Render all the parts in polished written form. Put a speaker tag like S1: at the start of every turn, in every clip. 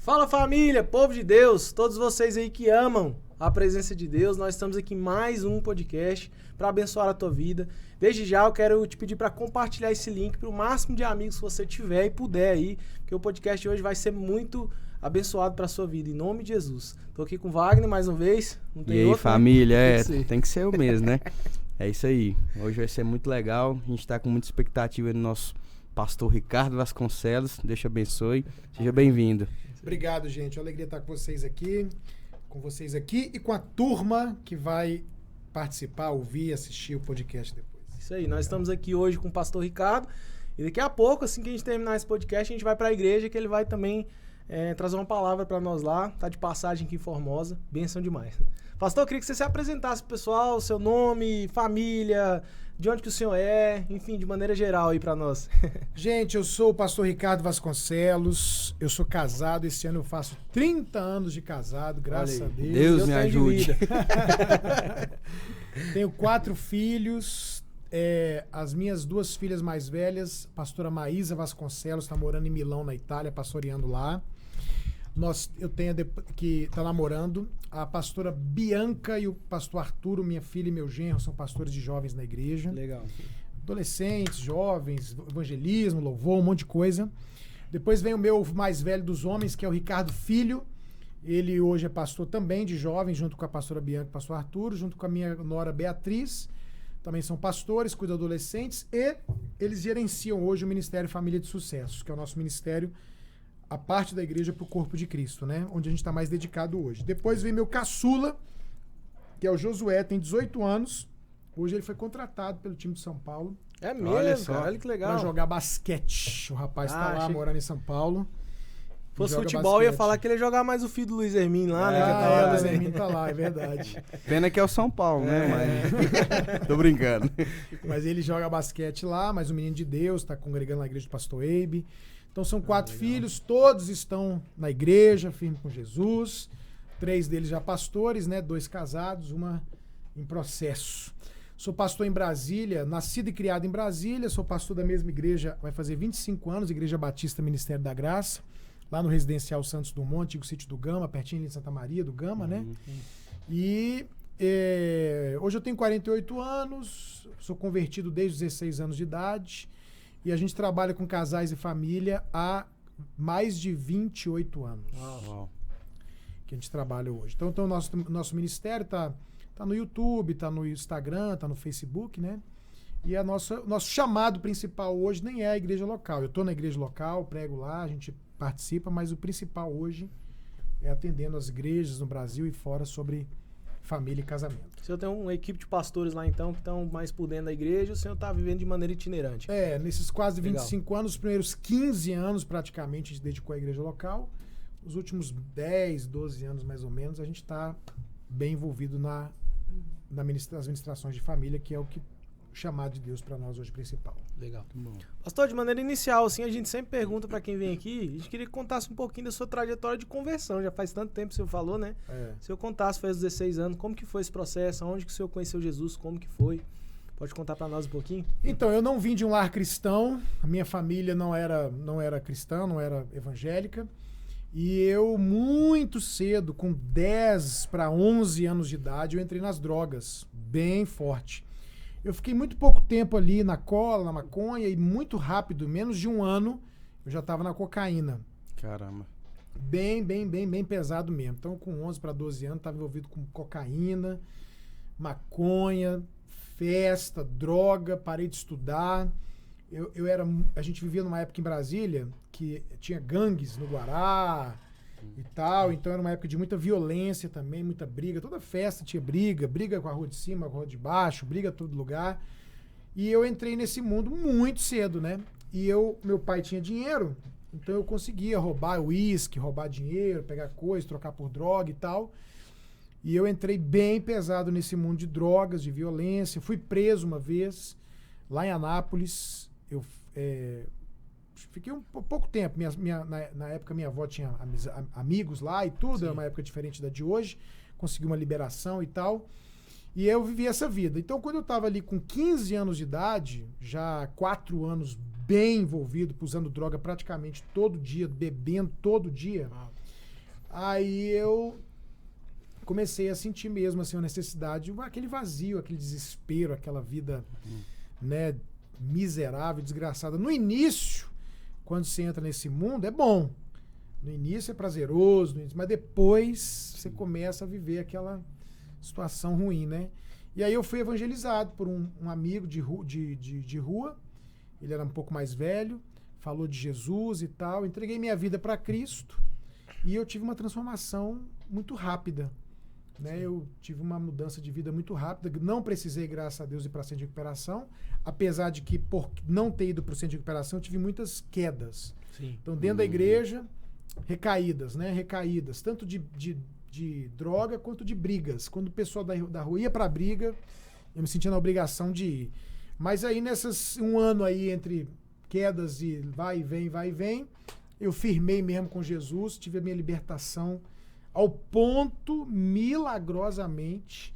S1: Fala família, povo de Deus, todos vocês aí que amam a presença de Deus, nós estamos aqui em mais um podcast para abençoar a tua vida. Desde já eu quero te pedir para compartilhar esse link para o máximo de amigos que você tiver e puder aí, porque o podcast de hoje vai ser muito abençoado para a sua vida, em nome de Jesus. Tô aqui com o Wagner mais uma vez. Não tem
S2: e aí,
S1: outro,
S2: família,
S1: né?
S2: tem que ser eu mesmo, né? É isso aí. Hoje vai ser muito legal. A gente tá com muita expectativa no nosso pastor Ricardo Vasconcelos. Deus te abençoe. Seja bem-vindo.
S3: Obrigado, gente. É uma alegria estar com vocês aqui e com a turma que vai participar, ouvir e assistir o podcast depois.
S1: Isso aí, nós estamos aqui hoje com o pastor Ricardo e daqui a pouco, assim que a gente terminar esse podcast, a gente vai para a igreja que ele vai também trazer uma palavra para nós lá. Tá de passagem aqui em Formosa, bênção demais. Pastor, eu queria que você se apresentasse pro pessoal, seu nome, família, de onde que o senhor é, enfim, de maneira geral aí para nós.
S3: Gente, eu sou o pastor Ricardo Vasconcelos, eu sou casado, esse ano eu faço 30 anos de casado, graças a Deus.
S2: Deus me ajude.
S3: Tenho 4 filhos, as minhas 2 filhas mais velhas, a pastora Maísa Vasconcelos, está morando em Milão, na Itália, pastoreando lá. Eu tenho que está namorando a pastora Bianca e o pastor Arturo, minha filha e meu genro, são pastores de jovens na igreja.
S1: Legal.
S3: Adolescentes, jovens, evangelismo, louvor, um monte de coisa. Depois vem o meu mais velho dos homens, que é o Ricardo Filho. Ele hoje é pastor também de jovens, junto com a pastora Bianca e o pastor Arturo, junto com a minha nora Beatriz. Também são pastores, cuidam de adolescentes. E eles gerenciam hoje o Ministério Família de Sucesso, que é o nosso ministério, a parte da igreja para o corpo de Cristo, né? Onde a gente está mais dedicado hoje. Depois vem meu caçula, que é o Josué, tem 18 anos. Hoje ele foi contratado pelo time de São Paulo.
S1: É mesmo, cara, olha que legal.
S3: Para jogar basquete. O rapaz está lá morando em São Paulo.
S1: Se fosse futebol, basquete. Ia falar que ele ia jogar mais o filho do Luiz Hermínio lá, né?
S3: O Luiz Hermínio tá lá, é verdade.
S2: Pena que é o São Paulo, né? Mas... Tô brincando.
S3: Mas ele joga basquete lá, mas o menino de Deus, tá congregando na igreja do pastor Eibe. Então são 4 filhos, todos estão na igreja, firme com Jesus. 3 deles já pastores, né? 2 casados, uma em processo. Sou pastor em Brasília, nascido e criado em Brasília, sou pastor da mesma igreja, vai fazer 25 anos, Igreja Batista Ministério da Graça, lá no Residencial Santos Dumont, antigo sítio do Gama, pertinho de Santa Maria do Gama, né? E hoje eu tenho 48 anos, sou convertido desde os 16 anos de idade, e a gente trabalha com casais e família há mais de 28 anos.
S2: Uau.
S3: Que a gente trabalha hoje. Então o nosso ministério tá no YouTube, tá no Instagram, tá no Facebook, né? E nosso chamado principal hoje nem é a igreja local. Eu tô na igreja local, prego lá, a gente participa, mas o principal hoje é atendendo as igrejas no Brasil e fora sobre família e casamento.
S1: O senhor tem uma equipe de pastores lá então, que estão mais por dentro da igreja, o senhor está vivendo de maneira itinerante.
S3: Nesses quase 25 anos, os primeiros 15 anos praticamente a gente dedicou à igreja local. Os últimos 10, 12 anos mais ou menos, a gente está bem envolvido nas administrações de família, que é o chamado de Deus para nós hoje principal.
S1: Legal. Pastor, de maneira inicial, assim, a gente sempre pergunta para quem vem aqui, a gente queria que contasse um pouquinho da sua trajetória de conversão. Já faz tanto tempo que o senhor falou, né? Se eu contasse, foi aos 16 anos, como que foi esse processo? Onde que o senhor conheceu Jesus? Como que foi? Pode contar para nós um pouquinho?
S3: Então, eu não vim de um lar cristão, a minha família não era cristã, não era evangélica, e eu muito cedo, com 10 para 11 anos de idade, eu entrei nas drogas, bem forte. Eu fiquei muito pouco tempo ali na cola, na maconha, e muito rápido, menos de um ano, eu já estava na cocaína.
S2: Caramba.
S3: Bem pesado mesmo. Então, com 11 para 12 anos, estava envolvido com cocaína, maconha, festa, droga, parei de estudar. A gente vivia numa época em Brasília que tinha gangues no Guará e tal, então era uma época de muita violência também, muita briga. Toda festa tinha briga com a rua de cima, com a rua de baixo, briga em todo lugar. E eu entrei nesse mundo muito cedo, né? E meu pai tinha dinheiro, então eu conseguia roubar uísque, roubar dinheiro, pegar coisa, trocar por droga e tal. E eu entrei bem pesado nesse mundo de drogas, de violência. Fui preso uma vez, lá em Anápolis. Eu fiquei pouco tempo. Na época, minha avó tinha amigos lá e tudo. Era uma época diferente da de hoje. Consegui uma liberação e tal. E eu vivi essa vida. Então, quando eu estava ali com 15 anos de idade, já 4 anos bem envolvido, usando droga praticamente todo dia, bebendo todo dia, Aí eu comecei a sentir mesmo assim, a necessidade, aquele vazio, aquele desespero, aquela vida, né, miserável, desgraçada. No início, quando você entra nesse mundo, é bom. No início é prazeroso, mas depois você começa a viver aquela situação ruim, né? E aí eu fui evangelizado por um amigo de rua. Ele era um pouco mais velho, falou de Jesus e tal. Entreguei minha vida para Cristo e eu tive uma transformação muito rápida, né? Eu tive uma mudança de vida muito rápida. Não precisei, graças a Deus, ir para centro de recuperação, apesar de que por não ter ido para o centro de recuperação eu tive muitas quedas.
S1: Sim.
S3: Então dentro da igreja, recaídas, né? Recaídas, tanto de droga quanto de brigas. Quando o pessoal da rua ia pra briga, eu me sentia na obrigação de ir. Mas aí um ano aí entre quedas e vai e vem, eu firmei mesmo com Jesus, tive a minha libertação ao ponto, milagrosamente,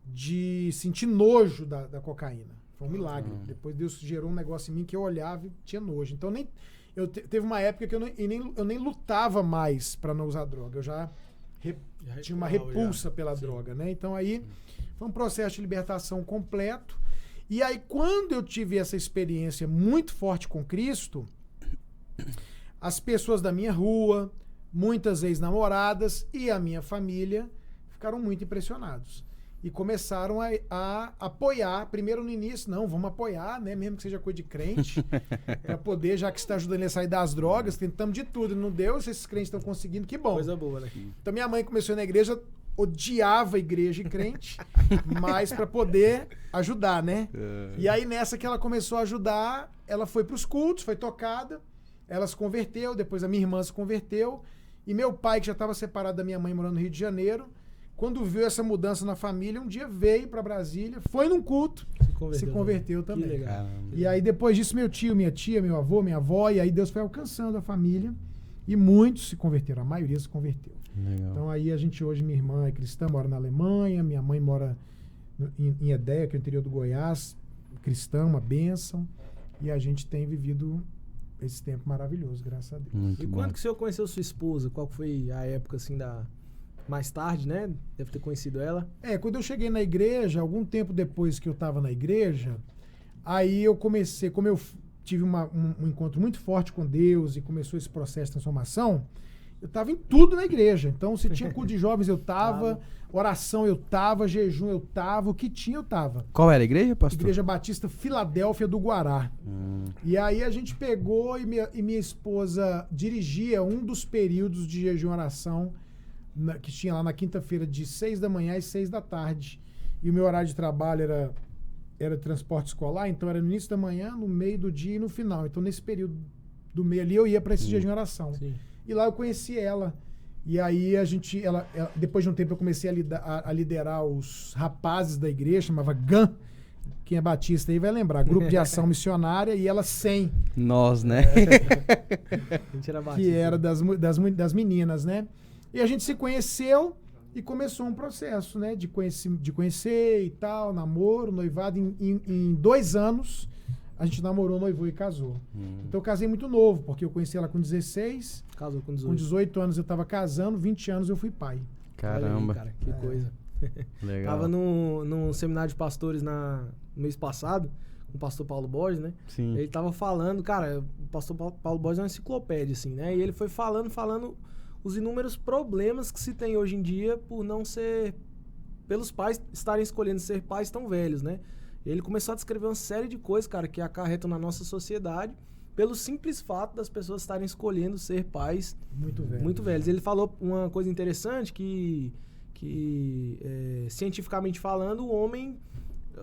S3: de sentir nojo da cocaína. Foi um milagre. Depois Deus gerou um negócio em mim que eu olhava e tinha nojo. Então teve uma época que eu nem lutava mais para não usar droga. Eu já tinha uma repulsa pela droga, né? Então aí foi um processo de libertação completo. E aí quando eu tive essa experiência muito forte com Cristo, as pessoas da minha rua, muitas ex-namoradas e a minha família ficaram muito impressionados. E começaram a apoiar, primeiro no início, não, vamos apoiar, né? Mesmo que seja coisa de crente, para poder, já que você está ajudando ele a sair das drogas, tentamos de tudo, não deu, se esses crentes estão conseguindo, que bom.
S1: Coisa boa, né?
S3: Então minha mãe começou na igreja, odiava a igreja e crente, mas para poder ajudar, né? E aí nessa que ela começou a ajudar, ela foi para os cultos, foi tocada, ela se converteu, depois a minha irmã se converteu, e meu pai, que já estava separado da minha mãe, morando no Rio de Janeiro, quando viu essa mudança na família, um dia veio para Brasília, foi num culto, se converteu também.
S1: Que legal.
S3: E aí depois disso, meu tio, minha tia, meu avô, minha avó, e aí Deus foi alcançando a família e muitos se converteram, a maioria se converteu.
S2: Legal.
S3: Então aí a gente hoje, minha irmã é cristã, mora na Alemanha, minha mãe mora em Edéia, que é o interior do Goiás, cristã, uma bênção, e a gente tem vivido esse tempo maravilhoso, graças a Deus.
S2: Muito
S1: E
S2: bom.
S1: quando que o senhor conheceu sua esposa? Qual foi a época, assim, mais tarde, né? Deve ter conhecido ela.
S3: Quando eu cheguei na igreja, algum tempo depois que eu estava na igreja, aí eu comecei, como eu tive um encontro muito forte com Deus e começou esse processo de transformação, eu estava em tudo na igreja. Então, se tinha culto de jovens, eu estava, oração eu estava, jejum eu estava, o que tinha eu estava.
S2: Qual era a igreja, pastor?
S3: Igreja Batista Filadélfia do Guará. E aí a gente pegou e minha esposa dirigia um dos períodos de jejum e oração que tinha lá na quinta-feira, de 6 da manhã às 6 da tarde. E o meu horário de trabalho era transporte escolar, então era no início da manhã, no meio do dia e no final. Então, nesse período do meio ali, eu ia para esse jejum e oração.
S1: Sim.
S3: E lá eu conheci ela. E aí ela depois de um tempo eu comecei a liderar os rapazes da igreja, chamava GAM. Quem é batista aí vai lembrar, Grupo de Ação Missionária, e ela 100.
S2: Nós, né?
S1: A gente era batista.
S3: Que era das meninas, né? E a gente se conheceu e começou um processo, né? De conhecer e tal, namoro, noivado. Em 2 anos, a gente namorou, noivou e casou. Então eu casei muito novo, porque eu conheci ela com 16.
S1: Casou com 18.
S3: Com 18 anos eu estava casando, 20 anos eu fui pai.
S2: Caramba.
S1: Olha aí, cara, que coisa.
S2: Legal.
S1: Tava num seminário de pastores no mês passado, com o pastor Paulo Borges, né?
S2: Sim.
S1: Ele tava falando, cara, o pastor Paulo Borges é uma enciclopédia, assim, né? E ele foi falando os inúmeros problemas que se tem hoje em dia por não ser... pelos pais estarem escolhendo ser pais tão velhos, né? Ele começou a descrever uma série de coisas, cara, que acarretam na nossa sociedade pelo simples fato das pessoas estarem escolhendo ser pais muito velhos. Ele falou uma coisa interessante que cientificamente falando, o homem,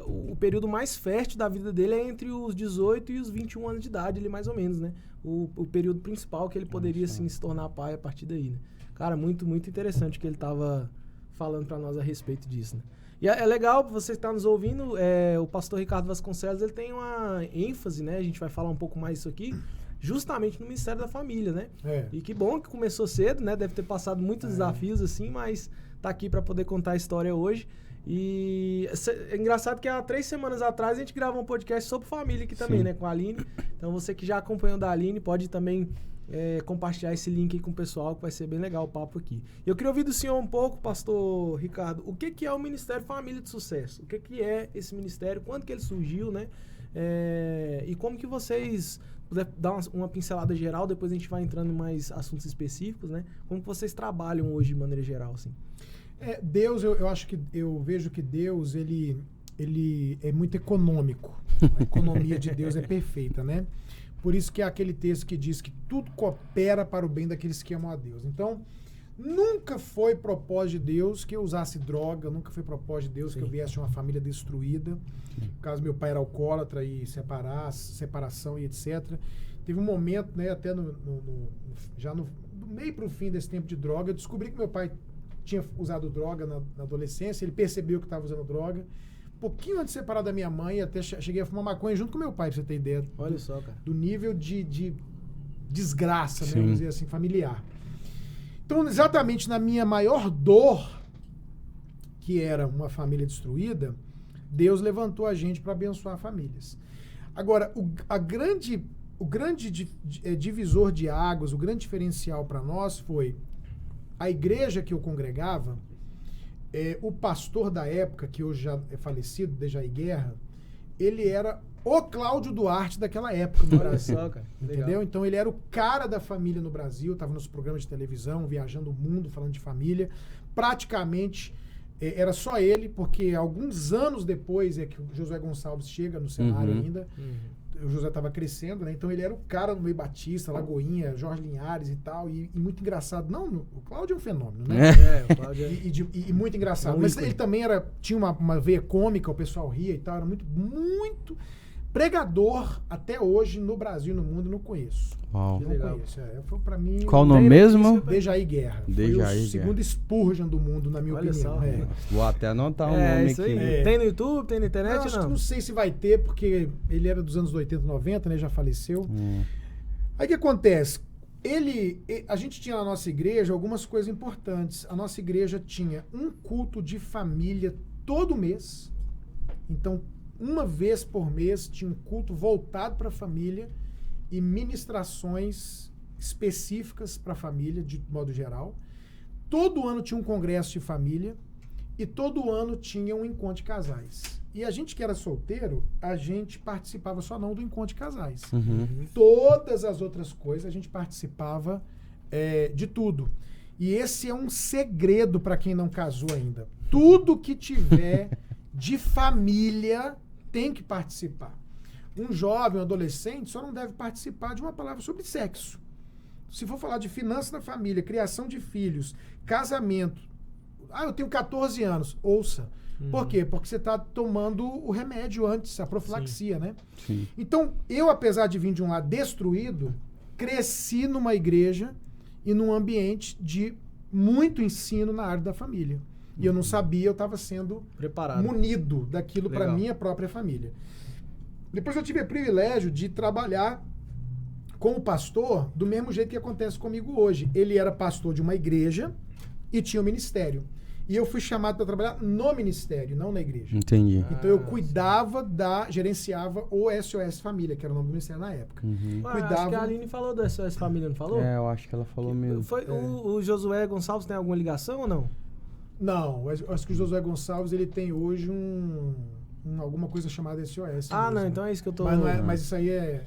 S1: o período mais fértil da vida dele é entre os 18 e os 21 anos de idade, ele mais ou menos, né? O período principal que ele poderia, assim, se tornar pai a partir daí, né? Cara, muito, muito interessante o que ele tava falando para nós a respeito disso, né? E é legal, você que está nos ouvindo, o pastor Ricardo Vasconcelos, ele tem uma ênfase, né? A gente vai falar um pouco mais disso aqui, justamente no Ministério da Família, né? E que bom que começou cedo, né? Deve ter passado muitos desafios, assim, mas tá aqui para poder contar a história hoje. E é engraçado que há 3 semanas atrás a gente gravou um podcast sobre família aqui também, né? Com a Aline. Então você que já acompanhou da Aline pode também compartilhar esse link aí com o pessoal, que vai ser bem legal o papo aqui. Eu queria ouvir do senhor um pouco, pastor Ricardo, o que é o Ministério Família de Sucesso? O que é esse ministério? Quando que ele surgiu, né? E como que vocês... puder dar uma pincelada geral, depois a gente vai entrando em mais assuntos específicos, né? Como que vocês trabalham hoje de maneira geral, assim?
S3: Deus, eu vejo que Deus, ele é muito econômico. A economia de Deus é perfeita, né? Por isso que é aquele texto que diz que tudo coopera para o bem daqueles que amam a Deus. Então, nunca foi propósito de Deus que eu usasse droga, nunca foi propósito de Deus que eu viesse de uma família destruída. No caso, meu pai era alcoólatra e separação e etc. Teve um momento, né, até já no meio para o fim desse tempo de droga, eu descobri que meu pai tinha usado droga na adolescência, ele percebeu que estava usando droga. Um pouquinho antes de separar da minha mãe, até cheguei a fumar maconha junto com meu pai, pra você ter ideia.
S1: Olha só, cara.
S3: Do nível de desgraça, né, vamos dizer assim, familiar. Então, exatamente na minha maior dor, que era uma família destruída, Deus levantou a gente para abençoar famílias. Agora, o grande divisor de águas, o grande diferencial para nós foi a igreja que eu congregava, o pastor da época, que hoje já é falecido, Dejaí Guerra, ele era o Cláudio Duarte daquela época no Brasil.
S1: Só, cara.
S3: Entendeu?
S1: Legal.
S3: Então ele era o cara da família no Brasil, estava nos programas de televisão, viajando o mundo, falando de família. Praticamente era só ele, porque alguns anos depois é que o Josué Gonçalves chega no cenário ainda. O José estava crescendo, né? Então ele era o cara no meio Batista, Lagoinha, Jorge Linhares e tal. E muito engraçado. Não, o Cláudio é um fenômeno, né?
S1: O Cláudio
S3: E muito engraçado. Mas ele também tinha uma veia cômica, o pessoal ria e tal. Era muito, muito pregador até hoje no Brasil e no mundo, não conheço.
S2: Uau.
S3: Não conheço. Foi pra mim...
S2: Qual o nome mesmo?
S3: Dejaí Guerra.
S2: Dejaí
S3: Foi o
S2: Guerra.
S3: segundo Spurgeon do mundo, na minha
S1: Olha
S3: opinião.
S1: só.
S2: Vou até anotar o nome
S1: isso
S2: aqui.
S1: aí. Tem no YouTube, tem na internet,
S3: Eu acho que não sei se vai ter, porque ele era dos anos 80, 90, né? Já faleceu. Aí o que acontece? A gente tinha na nossa igreja algumas coisas importantes. A nossa igreja tinha um culto de família todo mês. Então, uma vez por mês tinha um culto voltado para a família e ministrações específicas para a família, de modo geral. Todo ano tinha um congresso de família e todo ano tinha um encontro de casais. E a gente que era solteiro, a gente participava só não do encontro de casais. Todas as outras coisas a gente participava de tudo. E esse é um segredo para quem não casou ainda. Tudo que tiver de família tem que participar. Um jovem, um adolescente, só não deve participar de uma palavra sobre sexo. Se for falar de finanças da família, criação de filhos, casamento. Eu tenho 14 anos. Ouça. Por quê? Porque você está tomando o remédio antes, a profilaxia, né?
S2: Sim.
S3: Então, eu, apesar de vir de um lado destruído, cresci numa igreja e num ambiente de muito ensino na área da família. E eu não sabia, eu estava sendo
S1: preparado,
S3: munido daquilo para minha própria família. Depois eu tive o privilégio de trabalhar com o pastor do mesmo jeito que acontece comigo hoje. Ele era pastor de uma igreja e tinha um ministério. E eu fui chamado para trabalhar no ministério, não na igreja.
S2: Entendi.
S3: Então eu cuidava gerenciava o SOS Família, que era o nome do ministério na época.
S1: Acho que a Aline falou do SOS Família, não falou?
S2: Eu acho que ela falou mesmo.
S1: O Josué Gonçalves tem alguma ligação ou não?
S3: Não, eu acho que o Josué Gonçalves ele tem hoje alguma coisa chamada SOS.
S1: Não, então é isso que eu tô...
S3: Mas isso aí é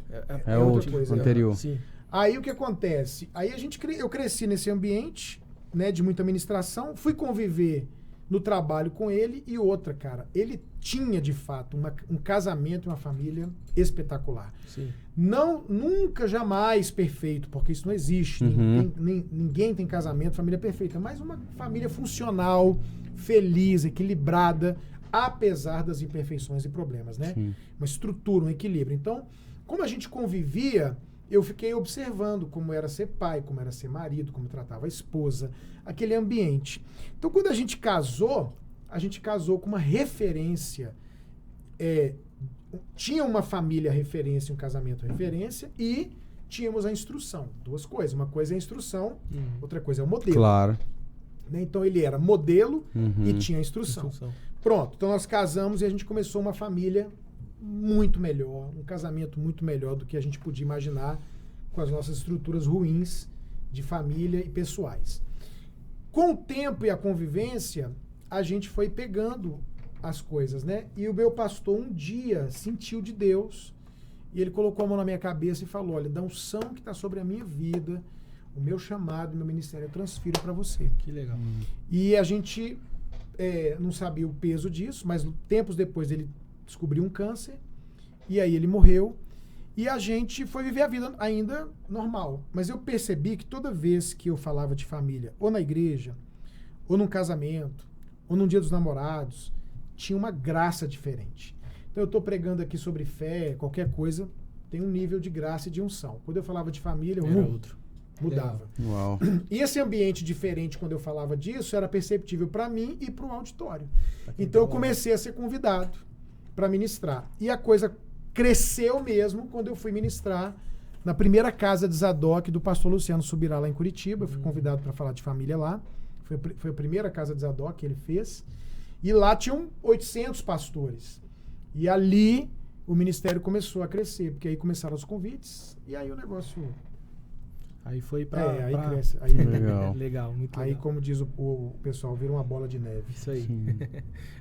S2: outra coisa. Anterior.
S1: Sim.
S3: Aí o que acontece? Aí eu cresci nesse ambiente, né, de muita ministração, fui conviver no trabalho com ele e outra, cara, ele tinha de fato um casamento e uma família espetacular.
S1: Sim.
S3: Nunca, jamais perfeito, porque isso não existe. Ninguém tem casamento, família perfeita, mas uma família funcional, feliz, equilibrada, apesar das imperfeições e problemas, né?
S2: Sim.
S3: Uma estrutura, um equilíbrio. Então, como a gente convivia, eu fiquei observando como era ser pai, como era ser marido, como tratava a esposa, aquele ambiente. Então, quando a gente casou com uma referência. Tinha uma família referência, um casamento referência, e tínhamos a instrução. Duas coisas. Uma coisa é a instrução, outra coisa é o modelo.
S2: Claro.
S3: Né? Então, ele era modelo e tinha a instrução. Pronto. Então, nós casamos e a gente começou uma família muito melhor, um casamento muito melhor do que a gente podia imaginar com as nossas estruturas ruins de família e pessoais. Com o tempo e a convivência, a gente foi pegando as coisas, né? E o meu pastor um dia sentiu de Deus e ele colocou a mão na minha cabeça e falou: olha, da unção que está sobre a minha vida, o meu chamado, o meu ministério, eu transfiro para você.
S1: Que legal.
S3: E a gente não sabia o peso disso, mas tempos depois ele descobriu um câncer e aí ele morreu. E a gente foi viver a vida ainda normal. Mas eu percebi que toda vez que eu falava de família, ou na igreja, ou num casamento, ou num dia dos namorados, tinha uma graça diferente. Então eu estou pregando aqui sobre fé, qualquer coisa, tem um nível de graça e de unção. Quando eu falava de família,
S1: Outro.
S3: mudava.
S2: Uau.
S3: E esse ambiente diferente, quando eu falava disso, era perceptível para mim e para o auditório. Então eu comecei a ser convidado para ministrar. E a coisa cresceu mesmo quando eu fui ministrar na primeira casa de Zadok do pastor Luciano Subirá lá em Curitiba. Eu fui convidado para falar de família lá. Foi a primeira casa de Zadok que ele fez. E lá tinham 800 pastores. E ali o ministério começou a crescer, porque aí começaram os convites e aí o negócio...
S1: Aí foi pra...
S3: aí
S1: pra...
S3: cresce. Aí,
S2: Legal.
S1: Legal, muito
S3: aí
S1: legal.
S3: como diz o pessoal, vira uma bola de neve.
S1: Isso aí.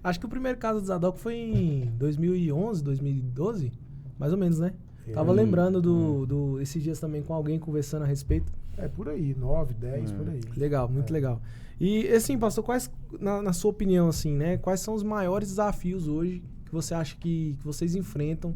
S1: Acho que o primeiro caso do Zadok foi em 2011, 2012, mais ou menos, né? Tava lembrando esses dias também com alguém conversando a respeito.
S3: Por aí, 9, 10, por aí.
S1: Legal, muito legal. E assim, pastor, quais, na sua opinião, assim, né? Quais são os maiores desafios hoje que você acha que vocês enfrentam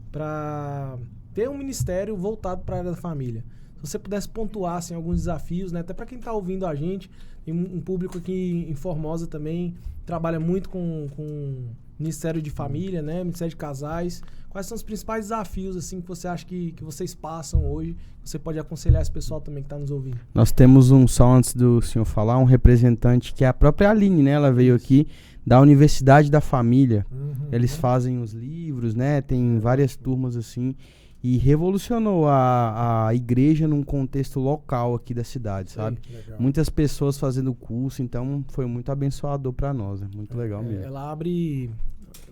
S1: para ter um ministério voltado para a área da família? Se você pudesse pontuar assim, alguns desafios, né? Até para quem está ouvindo a gente, tem um público aqui em Formosa também, trabalha muito com Ministério de Família, né? Ministério de Casais. Quais são os principais desafios assim, que você acha que vocês passam hoje? Você pode aconselhar esse pessoal também que está nos ouvindo.
S2: Nós temos só antes do senhor falar, um representante que é a própria Aline, né? Ela veio aqui da Universidade da Família. Eles fazem os livros, né? Tem várias turmas assim. E revolucionou a igreja num contexto local aqui da cidade, sabe? Muitas pessoas fazendo curso, então foi muito abençoador para nós, né? Muito legal mesmo.
S1: Ela abre,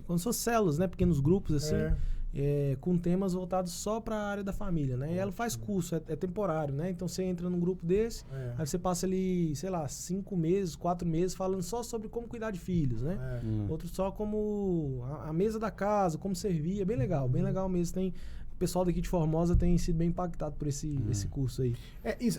S1: como se fossem células, né? Pequenos grupos, assim, com temas voltados só para a área da família, né? E ela faz curso, é temporário, né? Então você entra num grupo desse, aí você passa ali, sei lá, 5 meses, 4 meses, falando só sobre como cuidar de filhos, né? Outro só como a mesa da casa, como servir, é bem legal mesmo. Tem... O pessoal daqui de Formosa tem sido bem impactado por esse curso aí.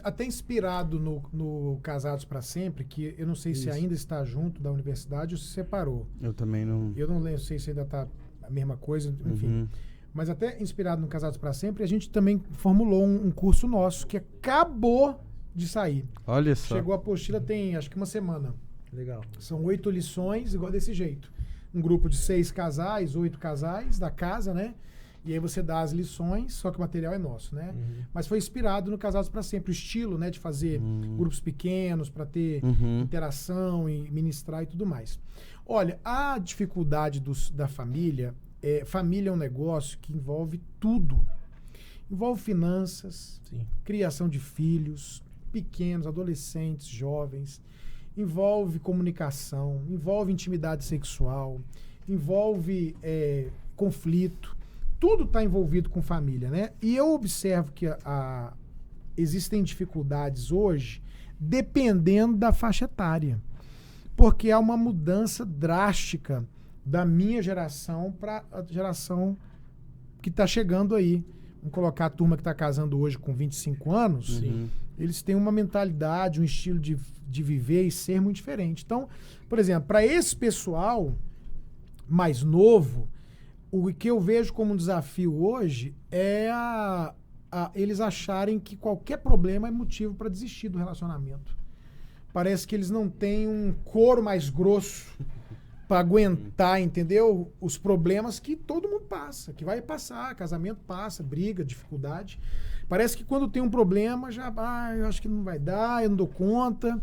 S3: Até inspirado no Casados para Sempre, que eu não sei se ainda está junto da universidade ou se separou.
S2: Eu também não...
S3: Eu não sei se ainda está a mesma coisa, enfim. Mas até inspirado no Casados para Sempre, a gente também formulou um curso nosso que acabou de sair.
S2: Olha só.
S3: Chegou a apostila tem, acho que uma semana.
S1: Legal.
S3: São 8 lições, igual desse jeito. Um grupo de 6 casais, 8 casais da casa, né? E aí você dá as lições, só que o material é nosso, né? Mas foi inspirado no Casados para Sempre, o estilo, né? De fazer grupos pequenos para ter interação e ministrar e tudo mais. Olha, a dificuldade da família, família é um negócio que envolve tudo. Envolve finanças, criação de filhos, pequenos, adolescentes, jovens. Envolve comunicação, envolve intimidade sexual, envolve conflito. Tudo está envolvido com família, né? E eu observo que existem dificuldades hoje dependendo da faixa etária. Porque há uma mudança drástica da minha geração para a geração que está chegando aí. Vamos colocar a turma que está casando hoje com 25 anos. Eles têm uma mentalidade, um estilo de viver e ser muito diferente. Então, por exemplo, para esse pessoal mais novo, o que eu vejo como um desafio hoje é eles acharem que qualquer problema é motivo para desistir do relacionamento. Parece que eles não têm um couro mais grosso para aguentar, entendeu? Os problemas que todo mundo passa, que vai passar, casamento passa, briga, dificuldade. Parece que quando tem um problema, já, eu acho que não vai dar, eu não dou conta,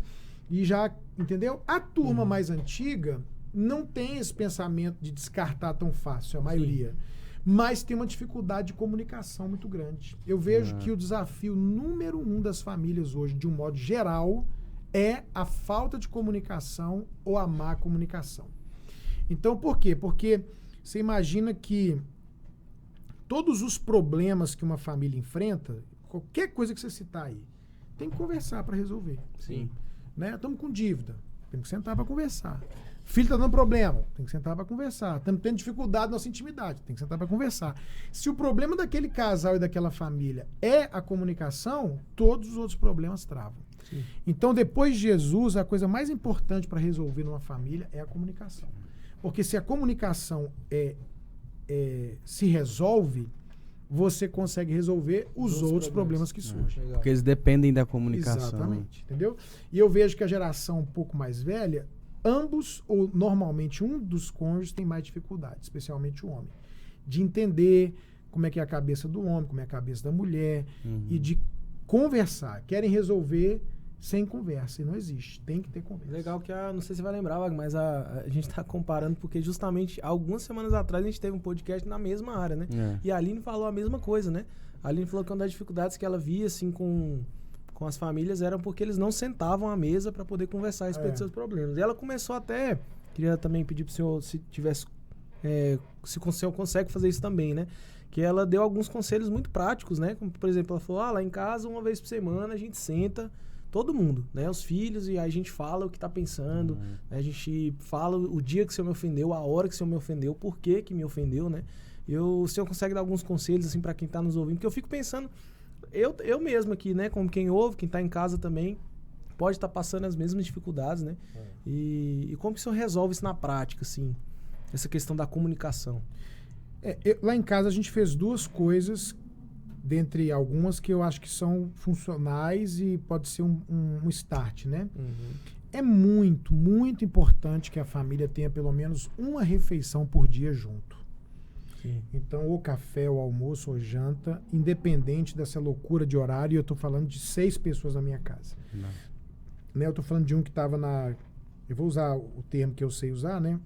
S3: e já, entendeu? A turma mais antiga não tem esse pensamento de descartar tão fácil, a maioria. Mas tem uma dificuldade de comunicação muito grande. Eu vejo que o desafio número 1 das famílias hoje, de um modo geral, é a falta de comunicação ou a má comunicação. Então, por quê? Porque você imagina que todos os problemas que uma família enfrenta, qualquer coisa que você citar aí, tem que conversar para resolver.
S1: Sim.
S3: Né? Estamos com dívida, tem que sentar para conversar. Filho está dando problema, tem que sentar para conversar. Estamos tendo dificuldade na nossa intimidade, tem que sentar para conversar. Se o problema daquele casal e daquela família é a comunicação, todos os outros problemas travam.
S1: Sim.
S3: Então, depois de Jesus, a coisa mais importante para resolver numa família é a comunicação. Porque se a comunicação se resolve, você consegue resolver os outros problemas que surgem.
S1: Legal.
S2: Porque eles dependem da comunicação.
S3: Exatamente, entendeu? E eu vejo que a geração um pouco mais velha, ambos, ou normalmente um dos cônjuges, tem mais dificuldade, especialmente o homem, de entender como é que é a cabeça do homem, como é a cabeça da mulher, e de conversar. Querem resolver sem conversa, e não existe. Tem que ter conversa.
S1: Legal que não sei se você vai lembrar, Wagner, mas a gente tá comparando porque justamente algumas semanas atrás a gente teve um podcast na mesma área, né? E a Aline falou a mesma coisa, né? A Aline falou que uma das dificuldades que ela via, assim, com as famílias eram porque eles não sentavam à mesa para poder conversar a respeito dos seus problemas. E ela começou até, queria também pedir pro senhor se tivesse, se o senhor consegue fazer isso também, né? Que ela deu alguns conselhos muito práticos, né? Como, por exemplo, ela falou, lá em casa, uma vez por semana, a gente senta, todo mundo, né? Os filhos, e aí a gente fala o que tá pensando, né? A gente fala o dia que o senhor me ofendeu, a hora que o senhor me ofendeu, por que me ofendeu, né? O senhor consegue dar alguns conselhos, assim, para quem tá nos ouvindo? Porque eu fico pensando, eu mesmo aqui, né? Como quem ouve, quem tá em casa também, pode estar passando as mesmas dificuldades, né? E como que o senhor resolve isso na prática, assim? Essa questão da comunicação.
S3: Lá em casa a gente fez duas coisas, dentre algumas que eu acho que são funcionais e pode ser um start, né? É muito, muito importante que a família tenha pelo menos uma refeição por dia junto.
S1: Sim.
S3: Então, ou café, ou almoço, ou janta, independente dessa loucura de horário, eu tô falando de 6 pessoas na minha casa. Né? Eu tô falando de um que tava eu vou usar o termo que eu sei usar, né?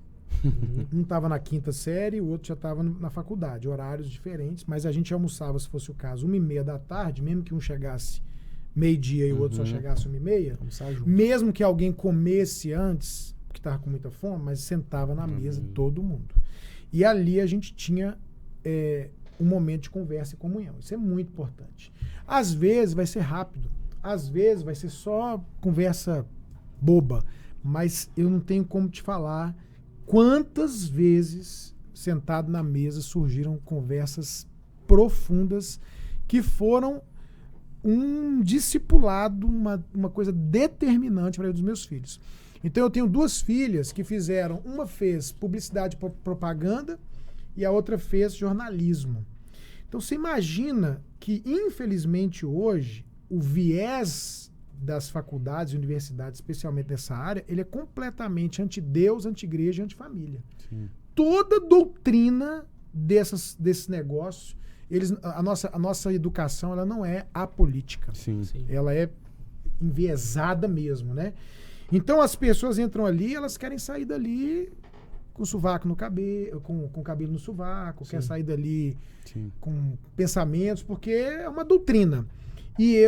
S3: Um estava na 5ª série, o outro já estava na faculdade, horários diferentes, mas a gente almoçava, se fosse o caso, 1h30 da tarde, mesmo que um chegasse meio-dia e o outro só chegasse 1h30, mesmo que alguém comesse antes, porque estava com muita fome, mas sentava na mesa todo mundo. E ali a gente tinha um momento de conversa e comunhão. Isso é muito importante. Às vezes vai ser rápido, às vezes vai ser só conversa boba, mas eu não tenho como te falar quantas vezes, sentado na mesa, surgiram conversas profundas que foram um discipulado, uma coisa determinante para os meus filhos. Então eu tenho 2 filhas que fizeram, uma fez publicidade e propaganda e a outra fez jornalismo. Então você imagina que, infelizmente hoje, o viés das faculdades e universidades, especialmente dessa área, ele é completamente anti-Deus, anti-igreja e anti-família. Toda doutrina desses negócios, a nossa educação, ela não é apolítica. Ela é enviesada mesmo, né? Então as pessoas entram ali, elas querem sair dali com sovaco no cabelo, com cabelo no sovaco, quer sair dali com pensamentos, porque é uma doutrina. E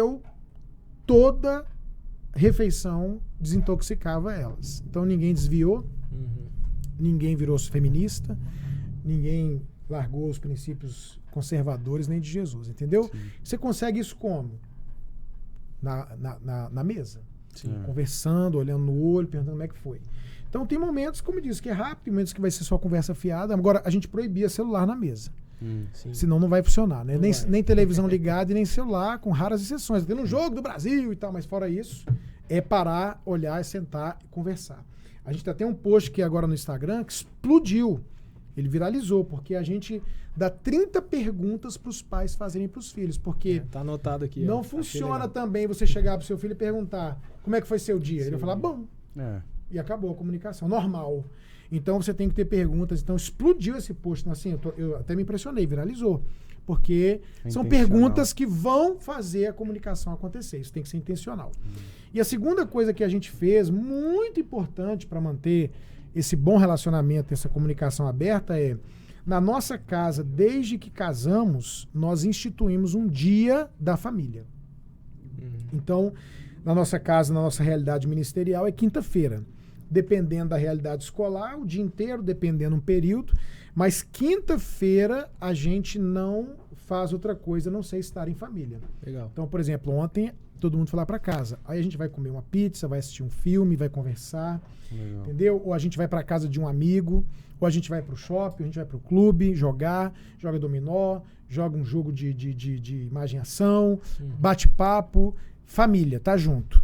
S3: toda refeição desintoxicava elas. Então ninguém desviou, ninguém virou feminista, ninguém largou os princípios conservadores nem de Jesus, entendeu? Você consegue isso como? Na mesa. Conversando, olhando no olho, perguntando como é que foi. Então tem momentos, como eu disse, que é rápido, tem momentos que vai ser só conversa fiada. Agora, a gente proibia celular na mesa. Senão não vai funcionar, né? Nem televisão ligada e nem celular, com raras exceções. Tem um jogo do Brasil e tal, mas fora isso, é parar, olhar, sentar e conversar. A gente até tem um post que agora no Instagram que explodiu. Ele viralizou, porque a gente dá 30 perguntas para os pais fazerem para os filhos. Porque
S1: tá anotado aqui.
S3: Não funciona também você chegar para o seu filho e perguntar como é que foi seu dia. Ele vai falar, bom. E acabou a comunicação. Normal. Então você tem que ter perguntas. Então explodiu esse post. Assim, eu até me impressionei, viralizou. Porque são perguntas que vão fazer a comunicação acontecer. Isso tem que ser intencional. E a segunda coisa que a gente fez, muito importante para manter esse bom relacionamento, essa comunicação aberta, na nossa casa, desde que casamos, nós instituímos um dia da família. Então, na nossa casa, na nossa realidade ministerial, é quinta-feira. Dependendo da realidade escolar, o dia inteiro, dependendo um período. Mas quinta-feira a gente não faz outra coisa, a não ser estar em família.
S1: Legal.
S3: Então, por exemplo, ontem todo mundo foi lá para casa. Aí a gente vai comer uma pizza, vai assistir um filme, vai conversar, entendeu? Ou a gente vai para casa de um amigo, ou a gente vai para o shopping, ou a gente vai para o clube joga dominó, joga um jogo de imagem-ação, bate-papo, família, tá junto.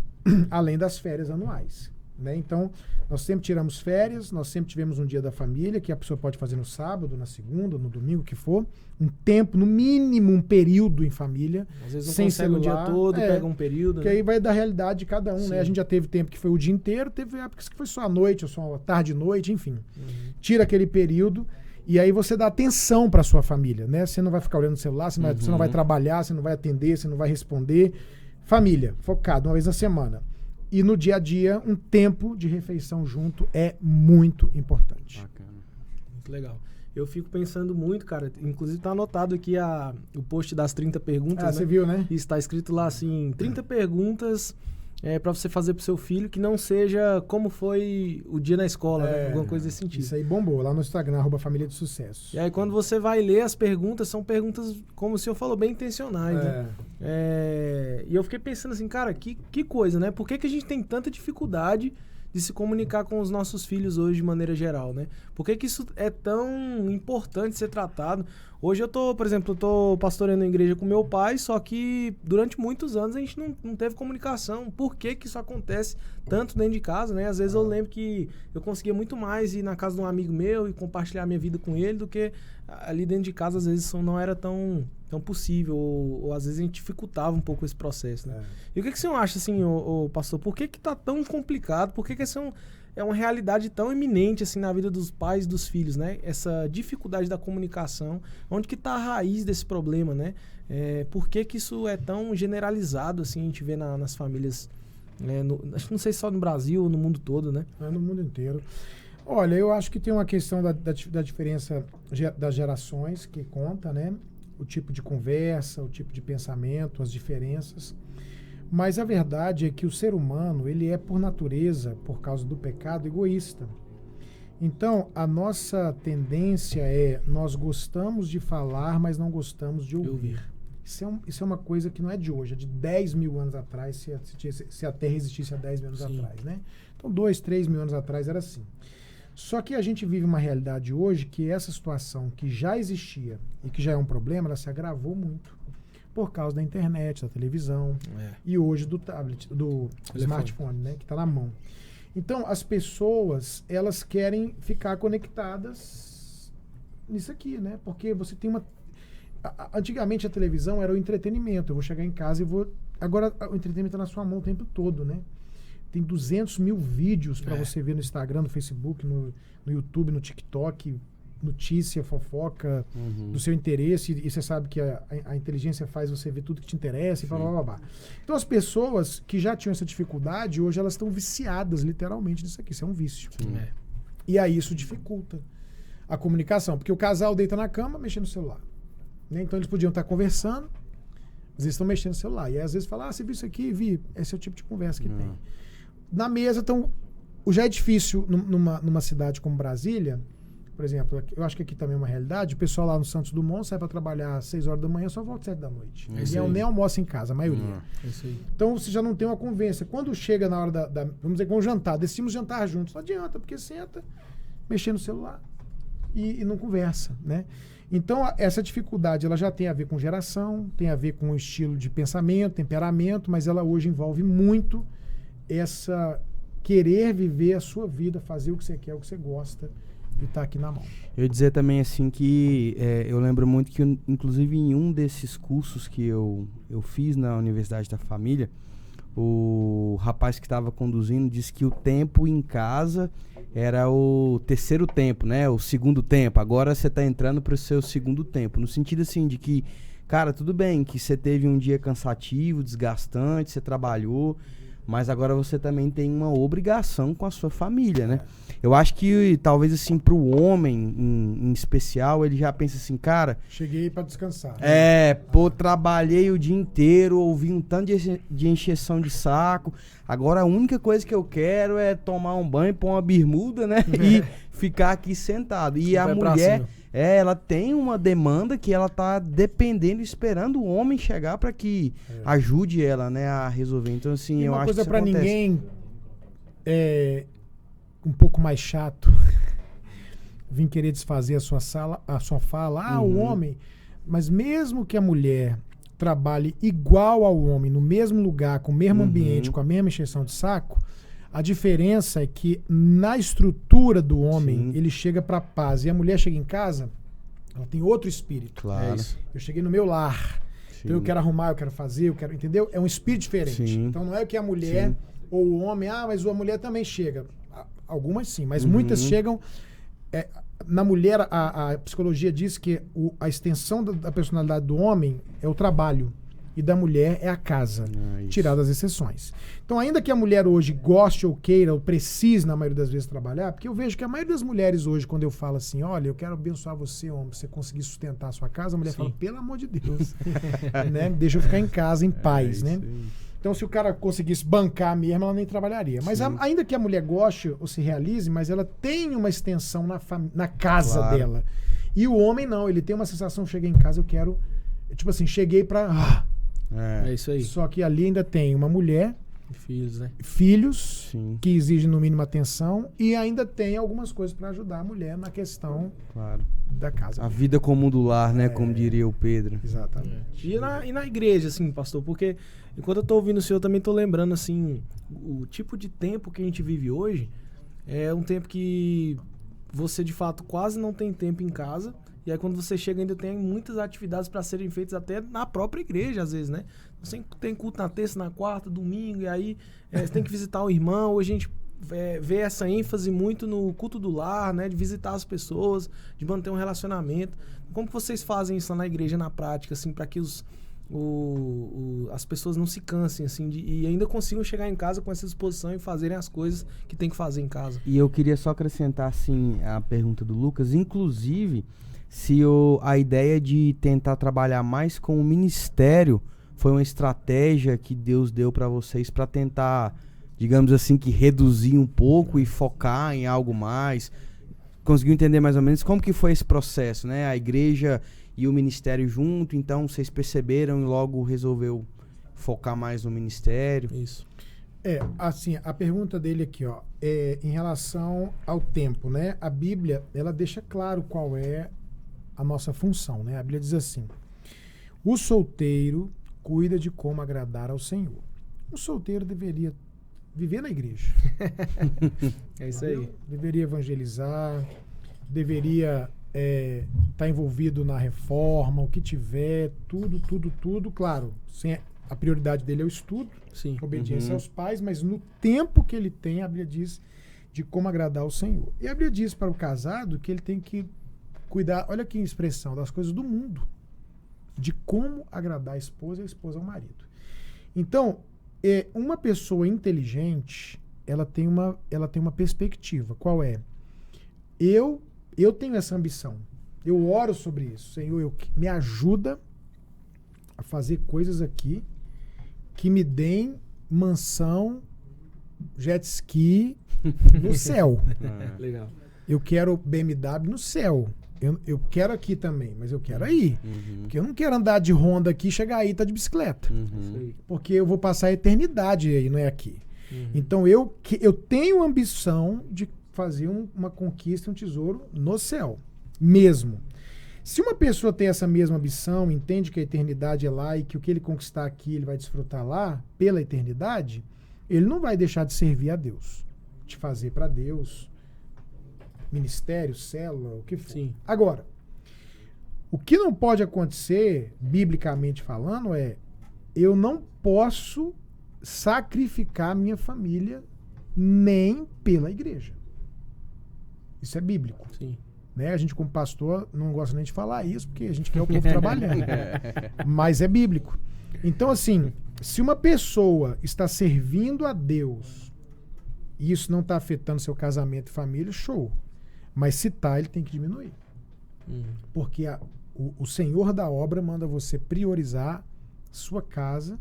S3: Além das férias anuais, né? Então, nós sempre tiramos férias, nós sempre tivemos um dia da família, que a pessoa pode fazer no sábado, na segunda, no domingo, o que for. Um tempo, no mínimo um período em família.
S1: Às vezes não
S3: sem
S1: consegue
S3: celular,
S1: o dia todo, pega um período.
S3: Que aí vai da realidade de cada um, né? A gente já teve tempo que foi o dia inteiro, teve épocas que foi só a noite, ou só a tarde e noite, enfim. Tira aquele período e aí você dá atenção para sua família, né? Você não vai ficar olhando o celular, você não vai trabalhar, você não vai atender, você não vai responder. Família, focado, uma vez na semana. E no dia a dia, um tempo de refeição junto é muito importante.
S2: Bacana.
S1: Muito legal. Eu fico pensando muito, cara, inclusive tá anotado aqui o post das 30 perguntas, né?
S3: Você viu, né?
S1: E está escrito lá assim, 30 perguntas para você fazer pro seu filho que não seja como foi o dia na escola, né? Alguma coisa desse sentido.
S3: Isso aí bombou, lá no Instagram, @família de sucesso.
S1: E aí quando você vai ler as perguntas, são perguntas, como o senhor falou, bem intencionais, né? E eu fiquei pensando assim, cara, que coisa, né? Por que a gente tem tanta dificuldade de se comunicar com os nossos filhos hoje de maneira geral, né? Por que isso é tão importante ser tratado? Hoje por exemplo, eu tô pastoreando a igreja com meu pai, só que durante muitos anos a gente não teve comunicação. Por que isso acontece tanto dentro de casa, né? Às vezes eu lembro que eu conseguia muito mais ir na casa de um amigo meu e compartilhar minha vida com ele do que ali dentro de casa, às vezes isso não era tão possível, ou às vezes a gente dificultava um pouco esse processo, né? E o que o senhor acha, assim, pastor, por que tá tão complicado? Por que essa é uma realidade tão eminente, assim, na vida dos pais e dos filhos, né? Essa dificuldade da comunicação, onde que tá a raiz desse problema, né? Por que isso é tão generalizado, assim, a gente vê nas famílias, acho que não sei só no Brasil ou no mundo todo, né?
S3: No mundo inteiro. Olha, eu acho que tem uma questão da diferença das gerações que conta, né? O tipo de conversa, o tipo de pensamento, as diferenças. Mas a verdade é que o ser humano, ele é por natureza, por causa do pecado, egoísta. Então, a nossa tendência nós gostamos de falar, mas não gostamos de ouvir. Isso é uma coisa que não é de hoje, é de 10 mil anos atrás, se a Terra existisse há 10 mil anos atrás, né? Então, 2, 3 mil anos atrás era assim. Só que a gente vive uma realidade hoje que essa situação que já existia e que já é um problema, ela se agravou muito por causa da internet, da televisão e hoje do tablet, do smartphone, né, que está na mão. Então, as pessoas, elas querem ficar conectadas nisso aqui, né? Porque você tem antigamente a televisão era o entretenimento. Eu vou chegar em casa e vou... Agora o entretenimento está na sua mão o tempo todo, né? Tem 200 mil vídeos para você ver no Instagram, no Facebook, no YouTube, no TikTok, notícia, fofoca do seu interesse, e você sabe que a inteligência faz você ver tudo que te interessa e blá, blá, blá, blá. Então as pessoas que já tinham essa dificuldade, hoje elas estão viciadas literalmente nisso aqui, isso é um vício. E aí isso dificulta a comunicação, porque o casal deita na cama mexendo no celular, né? Então eles podiam estar conversando, às vezes estão mexendo no celular, e aí, às vezes falam, você viu isso aqui? Vi, esse é o tipo de conversa que tem. Na mesa, então, já é difícil numa cidade como Brasília, por exemplo, eu acho que aqui também é uma realidade, o pessoal lá no Santos Dumont sai para trabalhar às 6 horas da manhã, só volta às 7 da noite. E nem almoça em casa, a maioria. Então você já não tem uma convivência. Quando chega na hora vamos dizer, com o jantar, decidimos jantar juntos, não adianta, porque senta, mexendo no celular e não conversa, né? Então, essa dificuldade, ela já tem a ver com geração, tem a ver com o estilo de pensamento, temperamento, mas ela hoje envolve muito essa querer viver a sua vida, fazer o que você quer, o que você gosta e tá aqui na mão.
S2: Eu ia dizer também assim que eu lembro muito que inclusive em um desses cursos que eu fiz na Universidade da Família, o rapaz que estava conduzindo disse que o tempo em casa era o terceiro tempo, né? O segundo tempo. Agora você tá entrando pro seu segundo tempo. No sentido assim de que, cara, tudo bem que você teve um dia cansativo, desgastante, você trabalhou, mas agora você também tem uma obrigação com a sua família, né? Eu acho que talvez assim pro homem em especial, ele já pensa assim, cara...
S3: Cheguei pra descansar. Né?
S2: Trabalhei o dia inteiro, ouvi um tanto de encheção de saco, agora a única coisa que eu quero é tomar um banho, pôr uma bermuda, né? E ficar aqui sentado. E
S1: Você
S2: a
S1: vai pra
S2: mulher,
S1: cima.
S2: ela tem uma demanda que ela tá dependendo, esperando o homem chegar para que ajude ela, né, a resolver. Então, assim,
S3: E
S2: eu
S3: uma
S2: acho
S3: coisa
S2: que isso
S3: pra
S2: acontece.
S3: ninguém um pouco mais chato. Vim querer desfazer a sua fala. O homem. Mas mesmo que a mulher trabalhe igual ao homem, no mesmo lugar, com o mesmo ambiente, com a mesma encheção de saco, a diferença é que na estrutura do homem, ele chega pra paz. E a mulher chega em casa, ela tem outro espírito.
S2: Claro.
S1: É isso.
S3: Eu cheguei no meu lar. Então eu quero arrumar, eu quero fazer, eu quero. Entendeu? É um espírito diferente.
S2: Sim.
S3: Então não é que a mulher ou o homem, mas a mulher também chega. Algumas sim, mas muitas chegam. Na mulher, a psicologia diz que a extensão da personalidade do homem é o trabalho e da mulher é a casa, tiradas as exceções. Então, ainda que a mulher hoje goste ou queira ou precise, na maioria das vezes, trabalhar, porque eu vejo que a maioria das mulheres hoje, quando eu falo assim, olha, eu quero abençoar você, homem, pra você conseguir sustentar a sua casa, a mulher fala, pelo amor de Deus, né? Deixa eu ficar em casa, em paz, né? Então, se o cara conseguisse bancar mesmo, ela nem trabalharia. Mas ainda que a mulher goste ou se realize, mas ela tem uma extensão na casa dela. E o homem não, ele tem uma sensação, cheguei em casa, eu quero... Tipo assim, cheguei pra...
S1: É isso aí.
S3: Só que ali ainda tem uma mulher,
S1: Filhos, né?
S3: filhos, que exigem no mínimo atenção, e ainda tem algumas coisas para ajudar a mulher na questão da casa.
S2: A vida comum do lar, né? Como diria o Pedro.
S3: Exatamente.
S1: E na igreja, assim, pastor, porque enquanto eu tô ouvindo o senhor, eu também tô lembrando, assim, o tipo de tempo que a gente vive hoje é um tempo que você, de fato, quase não tem tempo em casa. E aí, quando você chega, ainda tem muitas atividades para serem feitas até na própria igreja, às vezes, né? Você tem culto na terça, na quarta, domingo, e aí você tem que visitar o irmão. Hoje a gente vê essa ênfase muito no culto do lar, né? De visitar as pessoas, de manter um relacionamento. Como que vocês fazem isso lá na igreja, na prática, assim, para que as pessoas não se cansem, assim, e ainda consigam chegar em casa com essa disposição e fazerem as coisas que tem que fazer em casa?
S2: E eu queria só acrescentar, assim, a pergunta do Lucas, inclusive... Se a ideia de tentar trabalhar mais com o ministério foi uma estratégia que Deus deu para vocês para tentar, digamos assim, que reduzir um pouco e focar em algo mais. Conseguiu entender mais ou menos como que foi esse processo, né? A igreja e o ministério junto, então vocês perceberam e logo resolveu focar mais no ministério.
S1: Isso.
S3: Assim, a pergunta dele aqui, ó, em relação ao tempo, né? A Bíblia, ela deixa claro qual é a nossa função, né? A Bíblia diz assim: o solteiro cuida de como agradar ao Senhor. O solteiro deveria viver na igreja.
S1: É isso aí.
S3: Deveria evangelizar, deveria estar envolvido na reforma, o que tiver, tudo. Claro, a prioridade dele é o estudo,
S1: Sim.
S3: obediência aos pais, mas no tempo que ele tem, a Bíblia diz de como agradar ao Senhor. E a Bíblia diz para o casado que ele tem que cuidar, olha que expressão, das coisas do mundo, de como agradar a esposa e a esposa ao marido. Então, uma pessoa inteligente, ela tem uma perspectiva. Qual é? Eu tenho essa ambição. Eu oro sobre isso. Senhor, me ajuda a fazer coisas aqui que me deem mansão, jet ski no céu.
S1: Legal.
S3: Eu quero BMW no céu. Eu quero aqui também, mas eu quero aí. Porque eu não quero andar de Honda aqui e chegar aí e tá de bicicleta. Porque eu vou passar a eternidade aí, não é aqui. Então eu tenho ambição de fazer uma conquista, um tesouro no céu. Mesmo. Se uma pessoa tem essa mesma ambição, entende que a eternidade é lá e que o que ele conquistar aqui ele vai desfrutar lá, pela eternidade, ele não vai deixar de servir a Deus. De fazer para Deus... ministério, célula, o que for.
S1: Sim.
S3: Agora, o que não pode acontecer, biblicamente falando, eu não posso sacrificar minha família nem pela igreja. Isso é bíblico.
S1: Sim.
S3: Né? A gente, como pastor, não gosta nem de falar isso, porque a gente quer o povo trabalhando. Mas é bíblico. Então, assim, se uma pessoa está servindo a Deus e isso não está afetando seu casamento e família, show. Mas se tá, ele tem que diminuir. Porque o Senhor da obra manda você priorizar sua casa,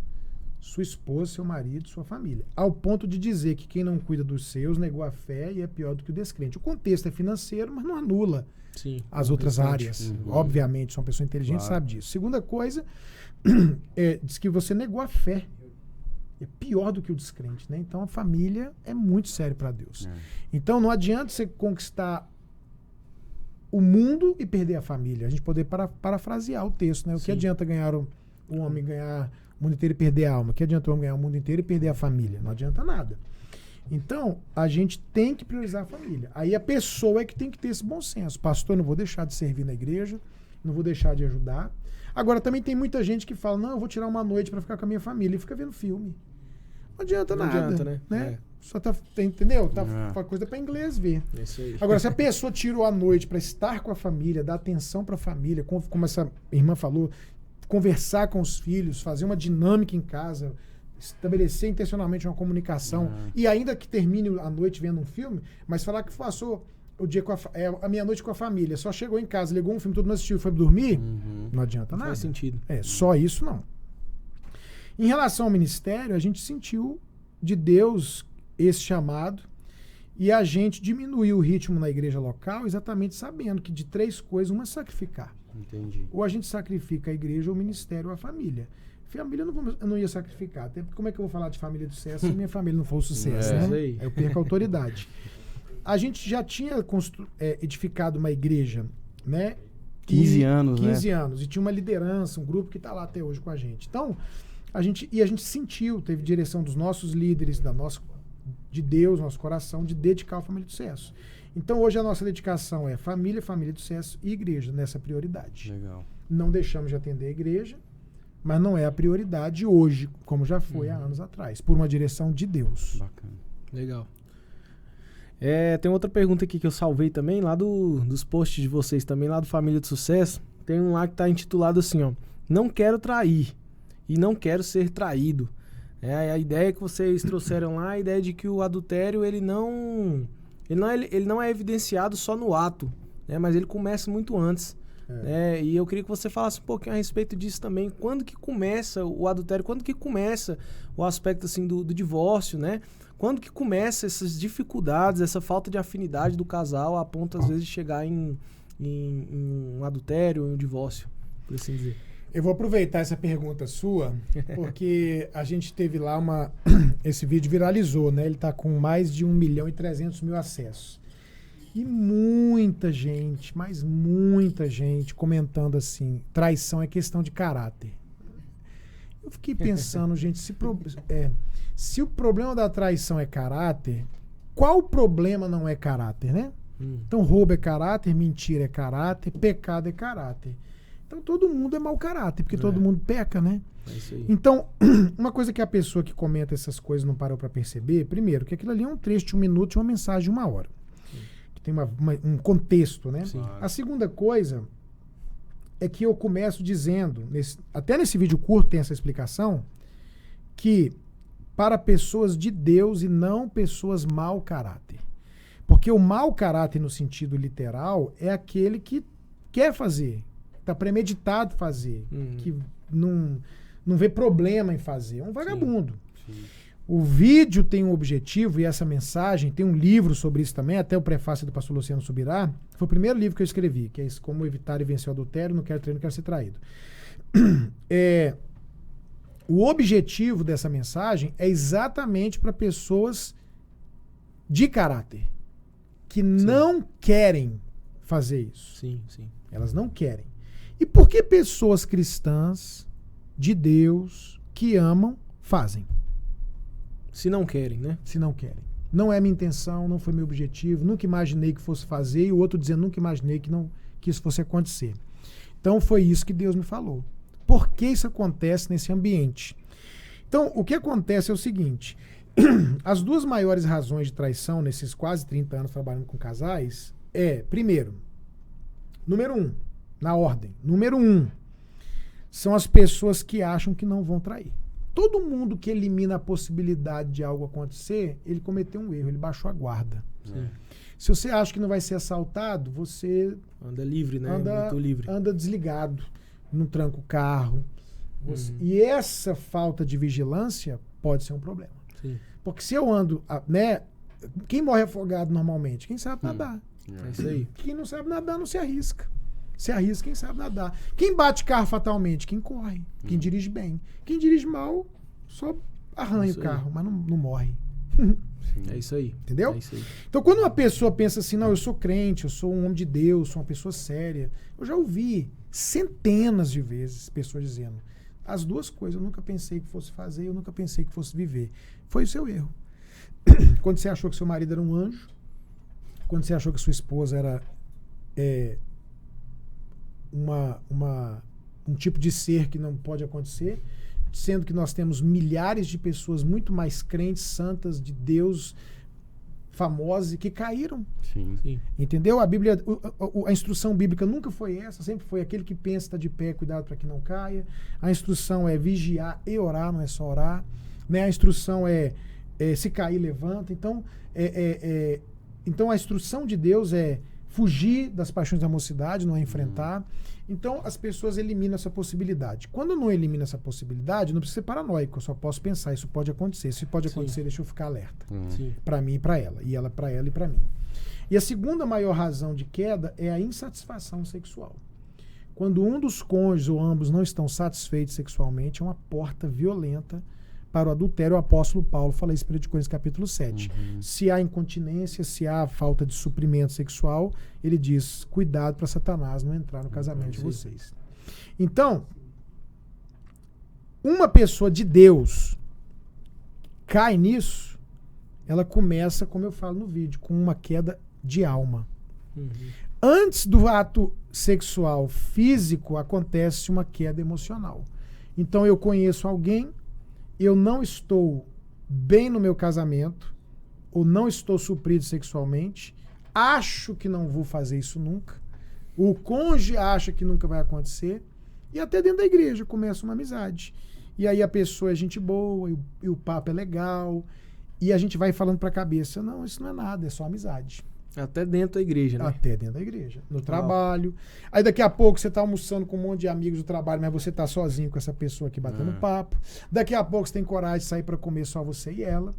S3: sua esposa, seu marido, sua família. Ao ponto de dizer que quem não cuida dos seus negou a fé e é pior do que o descrente. O contexto é financeiro, mas não anula as outras áreas. Obviamente, sou uma pessoa inteligente, sabe disso. Segunda coisa, diz que você negou a fé. É pior do que o descrente, né? Então a família é muito sério para Deus. Então não adianta você conquistar o mundo e perder a família. A gente poder parafrasear o texto, né? O que adianta ganhar o homem ganhar o mundo inteiro e perder a alma? O que adianta o homem ganhar o mundo inteiro e perder a família? Não adianta nada. Então, a gente tem que priorizar a família. Aí a pessoa é que tem que ter esse bom senso. Pastor, eu não vou deixar de servir na igreja, não vou deixar de ajudar. Agora, também tem muita gente que fala, não, eu vou tirar uma noite para ficar com a minha família e fica vendo filme. Não adianta nada. Não adianta, né? Só tá, entendeu? Tá coisa para inglês ver. Agora, se a pessoa tirou a noite para estar com a família, dar atenção para a família, como essa irmã falou, conversar com os filhos, fazer uma dinâmica em casa, estabelecer intencionalmente uma comunicação, e ainda que termine a noite vendo um filme, mas falar que passou o dia com a meia-noite com a família, só chegou em casa, ligou um filme, todo mundo assistiu e foi dormir, não adianta nada.
S1: Faz sentido.
S3: Só isso não. Em relação ao ministério, a gente sentiu de Deus esse chamado e a gente diminuiu o ritmo na igreja local exatamente sabendo que de 3 coisas, uma é sacrificar.
S2: Entendi.
S3: Ou a gente sacrifica a igreja, ou o ministério, ou a família. Família eu não ia sacrificar. Até porque como é que eu vou falar de família de sucesso se minha família não for um sucesso, né? Aí eu perco a autoridade. A gente já tinha edificado uma igreja, né?
S2: 15 anos,
S3: 15 anos. E tinha uma liderança, um grupo que está lá até hoje com a gente. Então, a gente sentiu, teve direção dos nossos líderes, de Deus, nosso coração, de dedicar a família de sucesso. Então, hoje a nossa dedicação é família, família de sucesso e igreja, nessa prioridade.
S2: Legal.
S3: Não deixamos de atender a igreja, mas não é a prioridade hoje, como já foi há anos atrás, por uma direção de Deus.
S2: Bacana.
S1: Legal. Tem outra pergunta aqui que eu salvei também, lá dos posts de vocês também, lá do Família de Sucesso. Tem um lá que está intitulado assim, ó: não quero trair e não quero ser traído. A ideia que vocês trouxeram lá, a ideia de que o adultério ele não é evidenciado só no ato, né, mas ele começa muito antes. E eu queria que você falasse um pouquinho a respeito disso também. Quando que começa o adultério? Quando que começa o aspecto assim, do divórcio, né? Quando que começa essas dificuldades, essa falta de afinidade do casal a ponto, às vezes, de chegar em um adultério, em um divórcio, por assim dizer?
S3: Eu vou aproveitar essa pergunta sua, porque a gente teve lá esse vídeo viralizou, né? Ele está com mais de 1.300.000 acessos. E muita gente, mas muita gente comentando assim, traição é questão de caráter. Eu fiquei pensando, gente, se o problema da traição é caráter, qual problema não é caráter, né? Então roubo é caráter, mentira é caráter, pecado é caráter. Então todo mundo é mau caráter, porque todo mundo peca, né?
S1: É isso aí.
S3: Então, uma coisa que a pessoa que comenta essas coisas não parou para perceber, primeiro, que aquilo ali é um trecho de 1 minuto de uma mensagem de 1 hora. Que tem um contexto, né?
S1: Sim.
S3: A segunda coisa é que eu começo dizendo, até nesse vídeo curto tem essa explicação, que para pessoas de Deus e não pessoas mau caráter. Porque o mau caráter no sentido literal é aquele que quer fazer, está premeditado fazer, que não vê problema em fazer. É um vagabundo.
S2: Sim.
S3: O vídeo tem um objetivo, e essa mensagem, tem um livro sobre isso também, até o prefácio do pastor Luciano Subirá, foi o primeiro livro que eu escrevi, que é esse, Como Evitar e Vencer o Adultério, Não Quero Trair, Não Quero Ser Traído. O objetivo dessa mensagem é exatamente para pessoas de caráter, que não querem fazer isso.
S1: Sim, sim.
S3: Elas não querem. E por que pessoas cristãs, de Deus, que amam, fazem?
S1: Se não querem, né?
S3: Se não querem. Não é minha intenção, não foi meu objetivo, nunca imaginei que fosse fazer, e o outro dizendo, nunca imaginei que isso fosse acontecer. Então foi isso que Deus me falou. Por que isso acontece nesse ambiente? Então, o que acontece é o seguinte, as 2 maiores razões de traição nesses quase 30 anos trabalhando com casais primeiro, número 1, na ordem, número 1, são as pessoas que acham que não vão trair. Todo mundo que elimina a possibilidade de algo acontecer, ele cometeu um erro, ele baixou a guarda.
S1: Sim.
S3: Se você acha que não vai ser assaltado, você
S1: anda livre, né? Muito livre.
S3: Anda desligado, não tranca o carro, E essa falta de vigilância pode ser um problema.
S1: Sim.
S3: Porque se eu ando, né? Quem morre afogado normalmente? Quem sabe nadar.
S1: É isso aí.
S3: Quem não sabe nadar não se arrisca. Se arrisca quem sabe nadar. Quem bate carro fatalmente? Quem corre. Quem dirige bem. Quem dirige mal só arranha o carro, mas não morre.
S1: É isso aí.
S3: Entendeu?
S1: É isso aí.
S3: Então, quando uma pessoa pensa assim, não, eu sou crente, eu sou um homem de Deus, sou uma pessoa séria, eu já ouvi centenas de vezes pessoas dizendo as duas coisas, eu nunca pensei que fosse fazer, eu nunca pensei que fosse viver. Foi o seu erro. Quando você achou que seu marido era um anjo, quando você achou que sua esposa era um tipo de ser que não pode acontecer, sendo que nós temos milhares de pessoas muito mais crentes, santas, de Deus, famosas, que caíram.
S2: Sim.
S3: Entendeu? A Bíblia, a instrução bíblica nunca foi essa, sempre foi aquele que pensa está de pé, cuidado para que não caia. A instrução é vigiar e orar, não é só orar. Né? A instrução é se cair, levanta. Então, então a instrução de Deus é fugir das paixões da mocidade, não é enfrentar. Então as pessoas eliminam essa possibilidade. Quando não elimina essa possibilidade, não precisa ser paranoico, eu só posso pensar, isso pode acontecer. Se pode acontecer, deixa eu ficar alerta. Para mim e para ela. E ela para ela e para mim. E a segunda maior razão de queda é a insatisfação sexual. Quando um dos cônjuges ou ambos não estão satisfeitos sexualmente, é uma porta violenta para o adultério. O apóstolo Paulo fala isso em 1 Coríntios capítulo 7. Se há incontinência, se há falta de suprimento sexual, ele diz, cuidado para Satanás não entrar no casamento de vocês. Então, uma pessoa de Deus cai nisso, ela começa, como eu falo no vídeo, com uma queda de alma. Antes do ato sexual físico, acontece uma queda emocional. Então, eu conheço alguém, eu não estou bem no meu casamento, ou não estou suprido sexualmente, acho que não vou fazer isso nunca, o cônjuge acha que nunca vai acontecer, e até dentro da igreja começa uma amizade. E aí a pessoa é gente boa, e o papo é legal, e a gente vai falando pra cabeça, não, isso não é nada, é só amizade.
S1: Até dentro da igreja, né?
S3: Até dentro da igreja. No trabalho. Aí daqui a pouco você tá almoçando com um monte de amigos do trabalho, mas você tá sozinho com essa pessoa aqui batendo papo. Daqui a pouco você tem coragem de sair para comer só você e ela.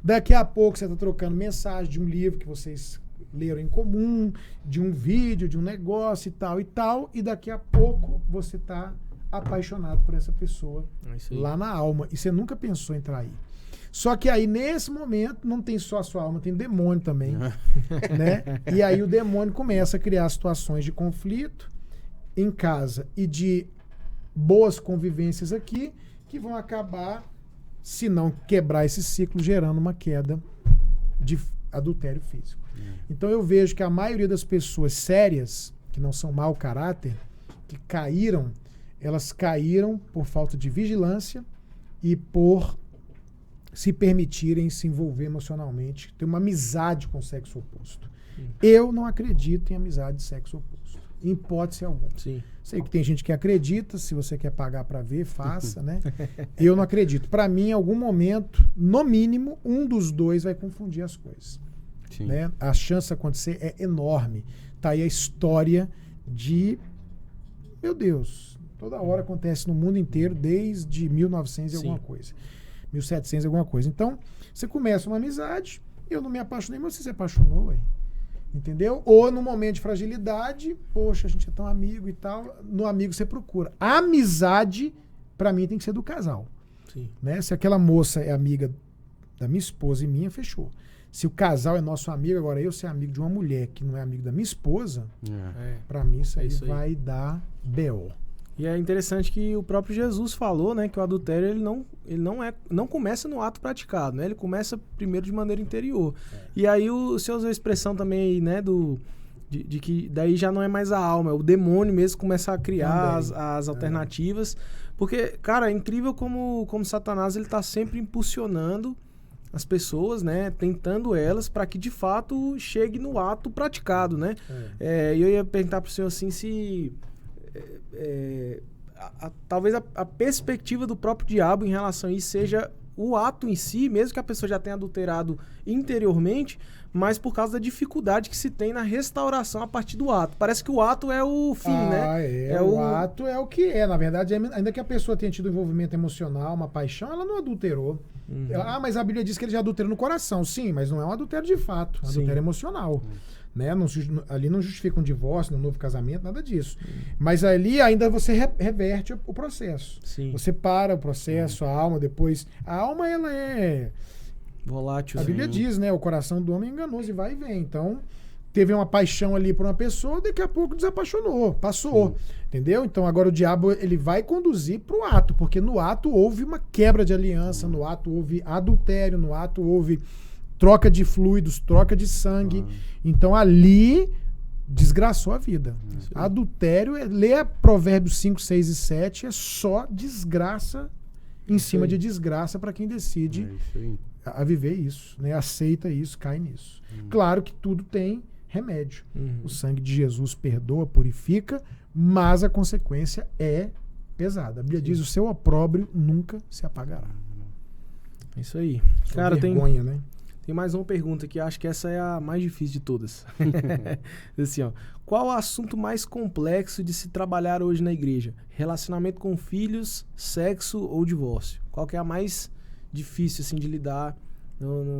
S3: Daqui a pouco você tá trocando mensagem de um livro que vocês leram em comum, de um vídeo, de um negócio e tal e tal. E daqui a pouco você tá apaixonado por essa pessoa lá na alma. E você nunca pensou em trair. Só que aí, nesse momento, não tem só a sua alma, tem demônio também. Né? E aí o demônio começa a criar situações de conflito em casa e de boas convivências aqui, que vão acabar, se não quebrar esse ciclo, gerando uma queda de adultério físico. Então eu vejo que a maioria das pessoas sérias, que não são mau caráter, que caíram, elas caíram por falta de vigilância e por se permitirem se envolver emocionalmente, ter uma amizade com o sexo oposto. Eu não acredito em amizade de sexo oposto, em hipótese alguma. Sei que tem gente que acredita, se você quer pagar para ver, faça, né? Eu não acredito. Para mim, em algum momento, no mínimo, um dos dois vai confundir as coisas. Né? A chance de acontecer é enorme. Tá aí a história de... Meu Deus, toda hora acontece no mundo inteiro, desde 1900 e alguma coisa. 1700 alguma coisa. Então, você começa uma amizade, eu não me apaixonei, mas você se apaixonou, ué. Entendeu? Ou no momento de fragilidade, poxa, a gente é tão amigo e tal, no amigo você procura. A amizade, pra mim, tem que ser do casal. Né? Se aquela moça é amiga da minha esposa e minha, fechou. Se o casal é nosso amigo, agora eu ser amigo de uma mulher que não é amigo da minha esposa, pra mim isso aí vai dar B.O.
S1: E é interessante que o próprio Jesus falou, né, que o adultério ele não começa no ato praticado, né? Ele começa primeiro de maneira interior. E aí você usou a expressão também aí, né, de que daí já não é mais a alma, é o demônio mesmo que começa a criar as alternativas. Porque, cara, é incrível como Satanás ele tá sempre impulsionando as pessoas, né, tentando elas para que de fato chegue no ato praticado, né? E eu ia perguntar pro senhor assim se talvez a perspectiva do próprio diabo em relação a isso seja o ato em si, mesmo que a pessoa já tenha adulterado interiormente, mas por causa da dificuldade que se tem na restauração a partir do ato. Parece que o ato é o fim, né?
S3: O ato é o que é. Na verdade, ainda que a pessoa tenha tido um envolvimento emocional, uma paixão, ela não adulterou. Mas a Bíblia diz que ele já adulterou no coração. Sim, mas não é um adultério de fato, é um adultério emocional. Né? Ali não justifica um divórcio, um novo casamento, nada disso. Mas ali ainda você reverte o processo.
S1: Sim.
S3: Você para o processo, a alma depois... A alma, ela é...
S1: volátil.
S3: A Bíblia diz, né? O coração do homem é enganoso e vai e vem. Então, teve uma paixão ali por uma pessoa, daqui a pouco desapaixonou, passou. Entendeu? Então, agora o diabo, ele vai conduzir para o ato, porque no ato houve uma quebra de aliança, no ato houve adultério, no ato houve troca de fluidos, troca de sangue. Então, ali desgraçou a vida. Adultério, lê Provérbios 5, 6 e 7, é só desgraça em cima de desgraça para quem decide a viver isso, né? Aceita isso, cai nisso. Claro que tudo tem remédio. O sangue de Jesus perdoa, purifica, mas a consequência é pesada. A Bíblia diz: o seu opróbrio nunca se apagará.
S1: Isso aí.
S3: Só
S1: Cara,
S3: vergonha, né?
S1: Tem mais uma pergunta que acho que essa é a mais difícil de todas. Assim, ó, qual o assunto mais complexo de se trabalhar hoje na igreja? Relacionamento com filhos, sexo ou divórcio? Qual que é a mais difícil assim, de lidar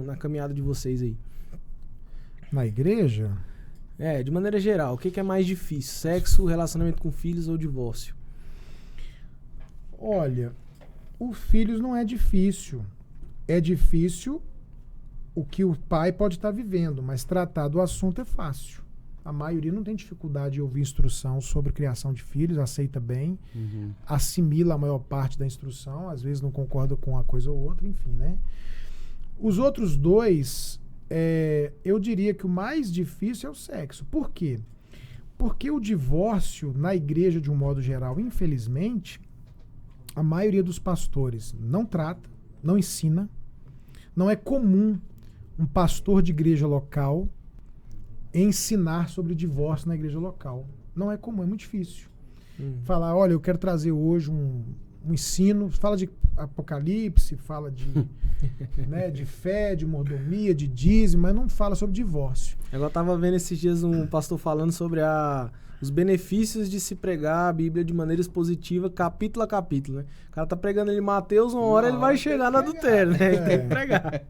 S1: na caminhada de vocês aí?
S3: Na igreja?
S1: De maneira geral, o que é mais difícil? Sexo, relacionamento com filhos ou divórcio?
S3: Olha, os filhos não é difícil. É difícil o que o pai pode estar vivendo, mas tratar do assunto é fácil. A maioria não tem dificuldade de ouvir instrução sobre criação de filhos, aceita bem, assimila a maior parte da instrução, às vezes não concorda com uma coisa ou outra, enfim, né? Os outros dois, eu diria que o mais difícil é o sexo. Por quê? Porque o divórcio, na igreja de um modo geral, infelizmente, a maioria dos pastores não trata, não ensina. Não é comum um pastor de igreja local ensinar sobre divórcio na igreja local. Não é comum, é muito difícil. Falar, olha, eu quero trazer hoje um ensino, fala de Apocalipse, fala de, né, de fé, de mordomia, de dízimo, mas não fala sobre divórcio.
S1: Eu tava vendo esses dias um pastor falando sobre os benefícios de se pregar a Bíblia de maneira expositiva, capítulo a capítulo, né? O cara tá pregando ele em Mateus, uma hora ele vai chegar no adultério, né? Ele tem que pregar.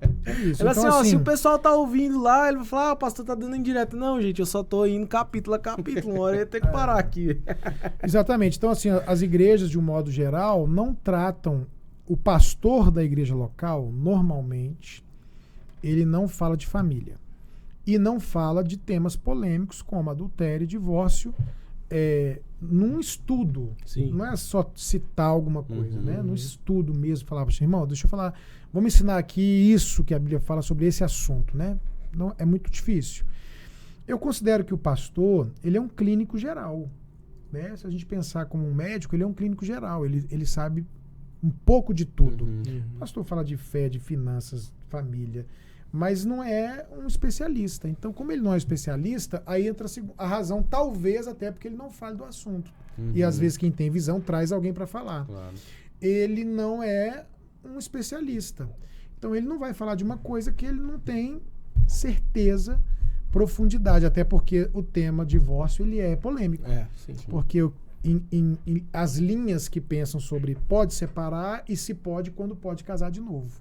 S3: Isso.
S1: Ele
S3: Então,
S1: assim, se o pessoal tá ouvindo lá, ele vai falar, o pastor tá dando indireto. Não, gente, eu só tô indo capítulo a capítulo, uma hora ele tem que parar aqui.
S3: Exatamente. Então, assim, as igrejas, de um modo geral, não tratam o pastor da igreja local, normalmente, ele não fala de família. E não fala de temas polêmicos como adultério e divórcio num estudo.
S1: Sim.
S3: Não é só citar alguma coisa, né? Num estudo mesmo, falar para você, irmão, deixa eu falar, vamos ensinar aqui isso que a Bíblia fala sobre esse assunto, né? Não, é muito difícil. Eu considero que o pastor, ele é um clínico geral, né? Se a gente pensar como um médico, ele é um clínico geral, ele sabe um pouco de tudo. O pastor fala de fé, de finanças, família, mas não é um especialista. Então, como ele não é especialista, aí entra a razão, talvez até porque ele não fale do assunto. E às vezes quem tem visão traz alguém para falar.
S2: Claro.
S3: Ele não é um especialista. Então, ele não vai falar de uma coisa que ele não tem certeza, profundidade, até porque o tema divórcio ele é polêmico.
S1: Sim.
S3: Porque as linhas que pensam sobre pode separar e se pode quando pode casar de novo.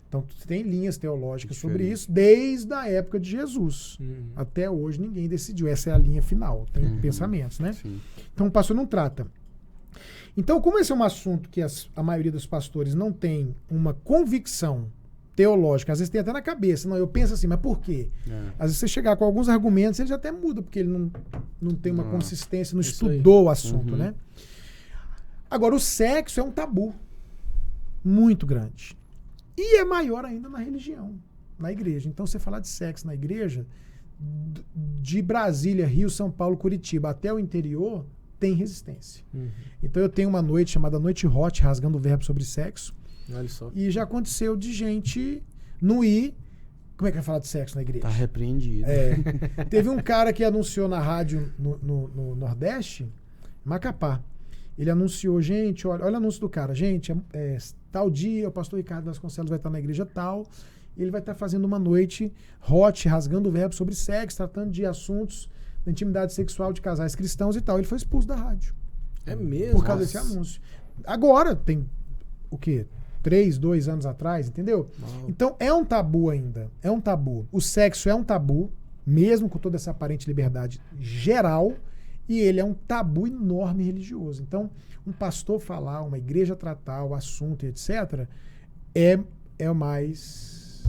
S3: Então, tem linhas teológicas sobre isso desde a época de Jesus. Até hoje ninguém decidiu. Essa é a linha final. Tem pensamentos, né?
S2: Sim.
S3: Então, o pastor não trata. Então, como esse é um assunto que a maioria dos pastores não tem uma convicção teológica, às vezes tem até na cabeça. Não, eu penso assim, mas por quê? Às vezes você chegar com alguns argumentos, ele já até muda, porque ele não tem uma consistência, não estudou o assunto, né? Agora, o sexo é um tabu muito grande. E é maior ainda na religião, na igreja. Então, você falar de sexo na igreja, de Brasília, Rio, São Paulo, Curitiba, até o interior, tem resistência. Então, eu tenho uma noite chamada Noite Hot, rasgando o verbo sobre sexo.
S1: Olha só.
S3: E já aconteceu de gente não ir. Como é que vai falar de sexo na igreja?
S2: Tá repreendido.
S3: Teve um cara que anunciou na rádio no Nordeste, Macapá. Ele anunciou, gente, olha o anúncio do cara. Gente, tal dia o pastor Ricardo Vasconcelos vai estar na igreja tal ele vai estar fazendo uma noite hot, rasgando o verbo sobre sexo, tratando de assuntos da intimidade sexual de casais cristãos e tal. Ele foi expulso da rádio.
S1: É mesmo?
S3: Por causa desse anúncio. Agora, tem o quê? 2 anos atrás, entendeu?
S1: Uau.
S3: Então, é um tabu ainda. É um tabu. O sexo é um tabu, mesmo com toda essa aparente liberdade geral, e ele é um tabu enorme religioso. Então, um pastor falar, uma igreja tratar o assunto, etc., é o mais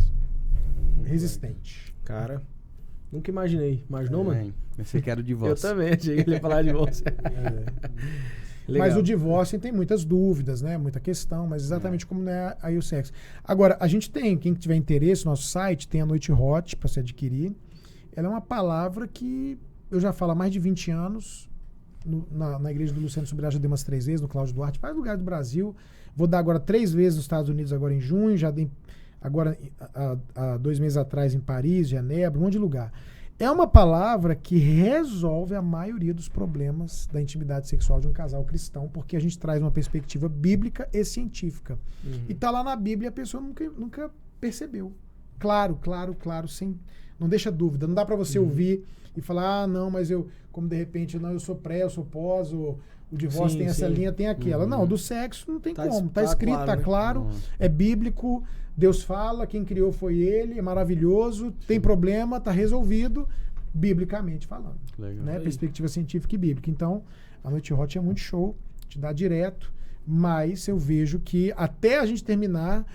S3: resistente.
S1: Cara, nunca imaginei. Imaginou, mano?
S2: Pensei que era o divórcio.
S1: Eu também, achei que ele ia falar de você.
S3: Mas o divórcio tem muitas dúvidas, né? Muita questão, mas exatamente como não é aí o sexo. Agora, a gente tem, quem tiver interesse, no nosso site tem a Noite Hot para se adquirir. Ela é uma palavra que eu já falo há mais de 20 anos, na igreja do Luciano Subirá já dei umas 3 vezes, no Cláudio Duarte, vários lugares do Brasil. Vou dar agora 3 vezes nos Estados Unidos agora em junho, já dei agora há 2 meses atrás em Paris, Genebra, um monte de lugar. É uma palavra que resolve a maioria dos problemas da intimidade sexual de um casal cristão, porque a gente traz uma perspectiva bíblica e científica. E tá lá na Bíblia e a pessoa nunca percebeu. Claro, sem, não deixa dúvida. Não dá para você ouvir e falar, não, mas como de repente, não, eu sou pré, eu sou pós, o divórcio tem essa linha, tem aquela. Não, do sexo não tem como. Tá escrito, tá claro, é bíblico, Deus fala, quem criou foi ele, é maravilhoso, tem problema, tá resolvido, biblicamente falando.
S2: Legal.
S3: Né? Perspectiva científica e bíblica. Então, a Noite Hot é muito show, te dá direto, mas eu vejo que até a gente terminar,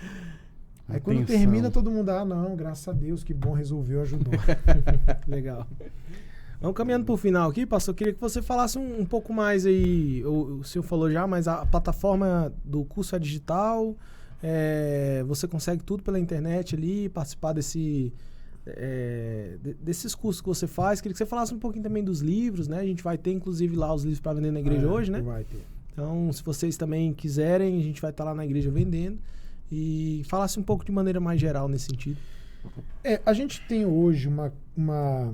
S3: aí quando termina todo mundo, não, graças a Deus, que bom, resolveu, ajudou.
S1: Legal. Vamos caminhando pro final aqui, pastor. Eu queria que você falasse um pouco mais aí. O senhor falou já, mas a plataforma do curso é digital. Você consegue tudo pela internet ali, participar desses cursos que você faz. Queria que você falasse um pouquinho também dos livros, né? A gente vai ter, inclusive, lá os livros para vender na igreja hoje, né?
S3: Vai ter.
S1: Então, se vocês também quiserem, a gente vai estar lá na igreja vendendo. E falasse um pouco de maneira mais geral nesse sentido.
S3: A gente tem hoje uma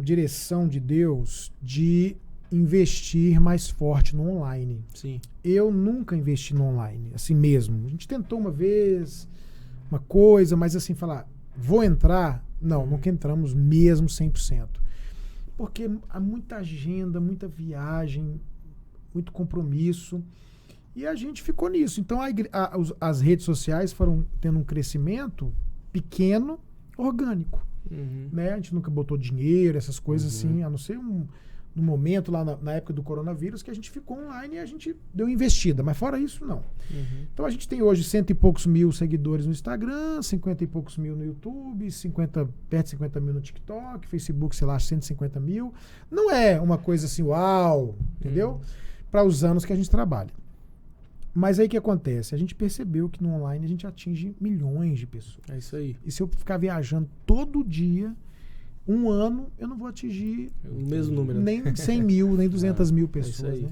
S3: direção de Deus de investir mais forte no online.
S1: Sim.
S3: Eu nunca investi no online, assim mesmo. A gente tentou uma vez, uma coisa, mas assim, falar, vou entrar? Não, nunca entramos mesmo 100%. Porque há muita agenda, muita viagem, muito compromisso, e a gente ficou nisso. Então, as redes sociais foram tendo um crescimento pequeno, orgânico. Né? A gente nunca botou dinheiro, essas coisas assim, a não ser no momento lá na época do coronavírus que a gente ficou online e a gente deu investida, mas fora isso, não. Então a gente tem hoje 100 e poucos mil seguidores no Instagram, 50 e poucos mil no YouTube, perto de 50 mil no TikTok, Facebook, sei lá, 150 mil. Não é uma coisa assim, uau, entendeu? Para os anos que a gente trabalha. Mas aí o que acontece? A gente percebeu que no online a gente atinge milhões de pessoas.
S1: É isso aí.
S3: E se eu ficar viajando todo dia, um ano, eu não vou atingir
S1: o mesmo número.
S3: Nem 100 mil, nem 200 mil pessoas.
S1: É
S3: né?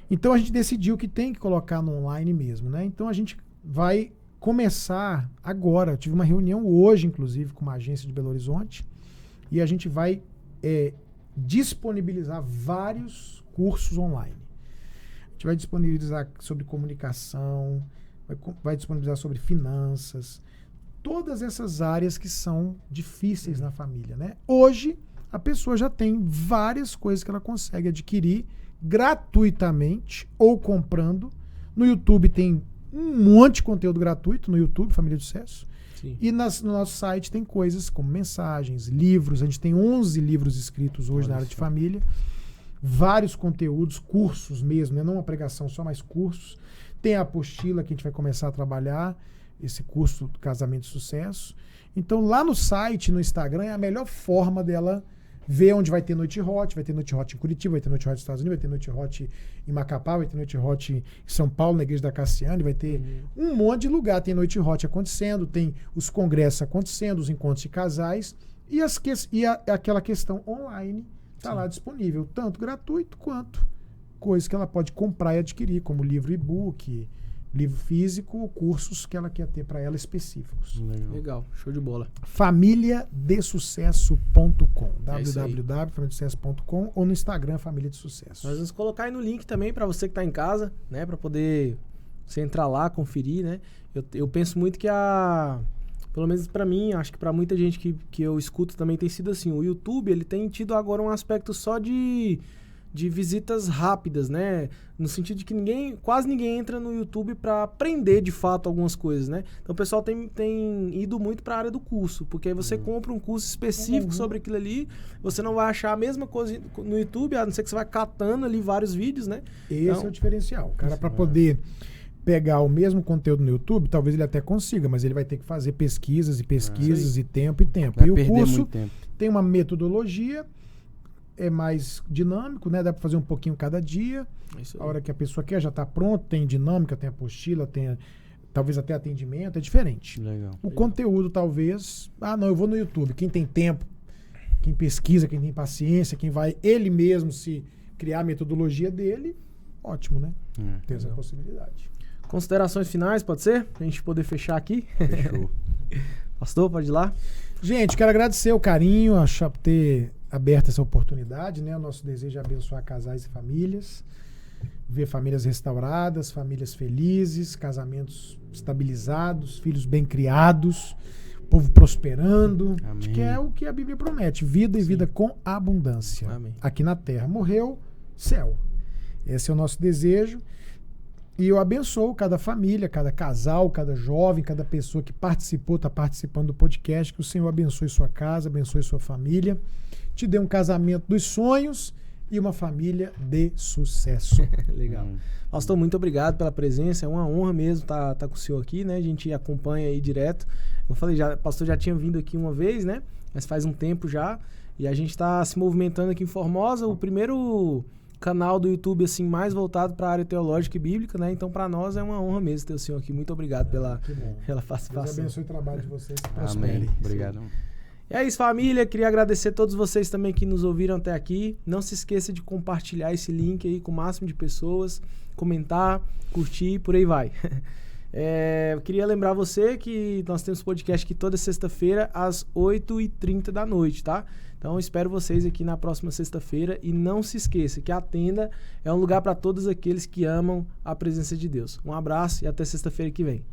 S3: Então a gente decidiu que tem que colocar no online mesmo. Né? Então a gente vai começar agora. Eu tive uma reunião hoje, inclusive, com uma agência de Belo Horizonte. E a gente vai disponibilizar vários cursos online. A gente vai disponibilizar sobre comunicação, vai disponibilizar sobre finanças, todas essas áreas que são difíceis na família, né? Hoje, a pessoa já tem várias coisas que ela consegue adquirir gratuitamente ou comprando. No YouTube tem um monte de conteúdo gratuito, no YouTube, Família de Sucesso.
S1: Sim.
S3: E no nosso site tem coisas como mensagens, livros. A gente tem 11 livros escritos hoje na área de família. Vários conteúdos, cursos mesmo, né? Não uma pregação só, mas cursos. Tem a apostila que a gente vai começar a trabalhar, esse curso do Casamento de Sucesso. Então, lá no site, no Instagram, é a melhor forma dela ver onde vai ter Noite Hot. Vai ter Noite Hot em Curitiba, vai ter Noite Hot nos Estados Unidos, vai ter Noite Hot em Macapá, vai ter Noite Hot em São Paulo, na Igreja da Cassiane, vai ter um monte de lugar. Tem Noite Hot acontecendo, tem os congressos acontecendo, os encontros de casais e, aquela questão online está lá disponível, tanto gratuito quanto coisas que ela pode comprar e adquirir, como livro e-book, livro físico ou cursos que ela quer ter para ela específicos.
S1: Legal, show de bola.
S3: Familiadesucesso.com www.familiadesucesso.com ou no Instagram Família de Sucesso.
S1: Nós vamos colocar aí no link também para você que está em casa, né, para poder você entrar lá, conferir, né? Eu penso muito que pelo menos pra mim, acho que pra muita gente que eu escuto também tem sido assim. O YouTube, ele tem tido agora um aspecto só de visitas rápidas, né? No sentido de que quase ninguém entra no YouTube para aprender de fato algumas coisas, né? Então o pessoal tem ido muito para a área do curso, porque aí você compra um curso específico sobre aquilo ali, você não vai achar a mesma coisa no YouTube, a não ser que você vai catando ali vários vídeos, né?
S3: Esse é o diferencial. O cara, para poder pegar o mesmo conteúdo no YouTube, talvez ele até consiga, mas ele vai ter que fazer pesquisas e pesquisas e tempo.
S2: Vai
S3: E o
S2: perder
S3: curso
S2: muito tempo.
S3: tem uma metodologia, é mais dinâmico, né? Dá para fazer um pouquinho cada dia. A hora que a pessoa quer já está pronto, tem dinâmica, tem apostila, tem talvez até atendimento, é diferente.
S2: Legal.
S3: O conteúdo talvez, não, eu vou no YouTube. Quem tem tempo, quem pesquisa, quem tem paciência, quem vai ele mesmo se criar a metodologia dele, ótimo, né? Tem essa possibilidade.
S1: Considerações finais, pode ser? Pra gente poder fechar aqui.
S2: Fechou.
S1: Pastor, pode ir lá?
S3: Gente, quero agradecer o carinho, por ter aberto essa oportunidade, né? O nosso desejo é abençoar casais e famílias, ver famílias restauradas, famílias felizes, casamentos estabilizados, filhos bem criados, povo prosperando.
S2: Amém.
S3: Acho que é o que a Bíblia promete, vida e vida com abundância.
S1: Amém.
S3: Aqui na terra. Morreu, céu. Esse é o nosso desejo. E eu abençoo cada família, cada casal, cada jovem, cada pessoa que participou, está participando do podcast. Que o Senhor abençoe sua casa, abençoe sua família. Te dê um casamento dos sonhos e uma família de sucesso.
S1: Legal. Pastor, muito obrigado pela presença. É uma honra mesmo estar com o senhor aqui, né? A gente acompanha aí direto. Eu falei, o pastor já tinha vindo aqui uma vez, né? Mas faz um tempo já. E a gente está se movimentando aqui em Formosa. O primeiro canal do YouTube assim mais voltado para a área teológica e bíblica, né? Então, para nós é uma honra mesmo ter o senhor aqui. Muito obrigado pela participação.
S3: Deus abençoe o trabalho de vocês.
S2: Amém. Obrigado.
S1: E é isso, família. Queria agradecer a todos vocês também que nos ouviram até aqui. Não se esqueça de compartilhar esse link aí com o máximo de pessoas, comentar, curtir, por aí vai. Eu queria lembrar você que nós temos podcast aqui toda sexta-feira às 8h30 da noite, tá? Então, espero vocês aqui na próxima sexta-feira e não se esqueça que a tenda é um lugar para todos aqueles que amam a presença de Deus. Um abraço e até sexta-feira que vem.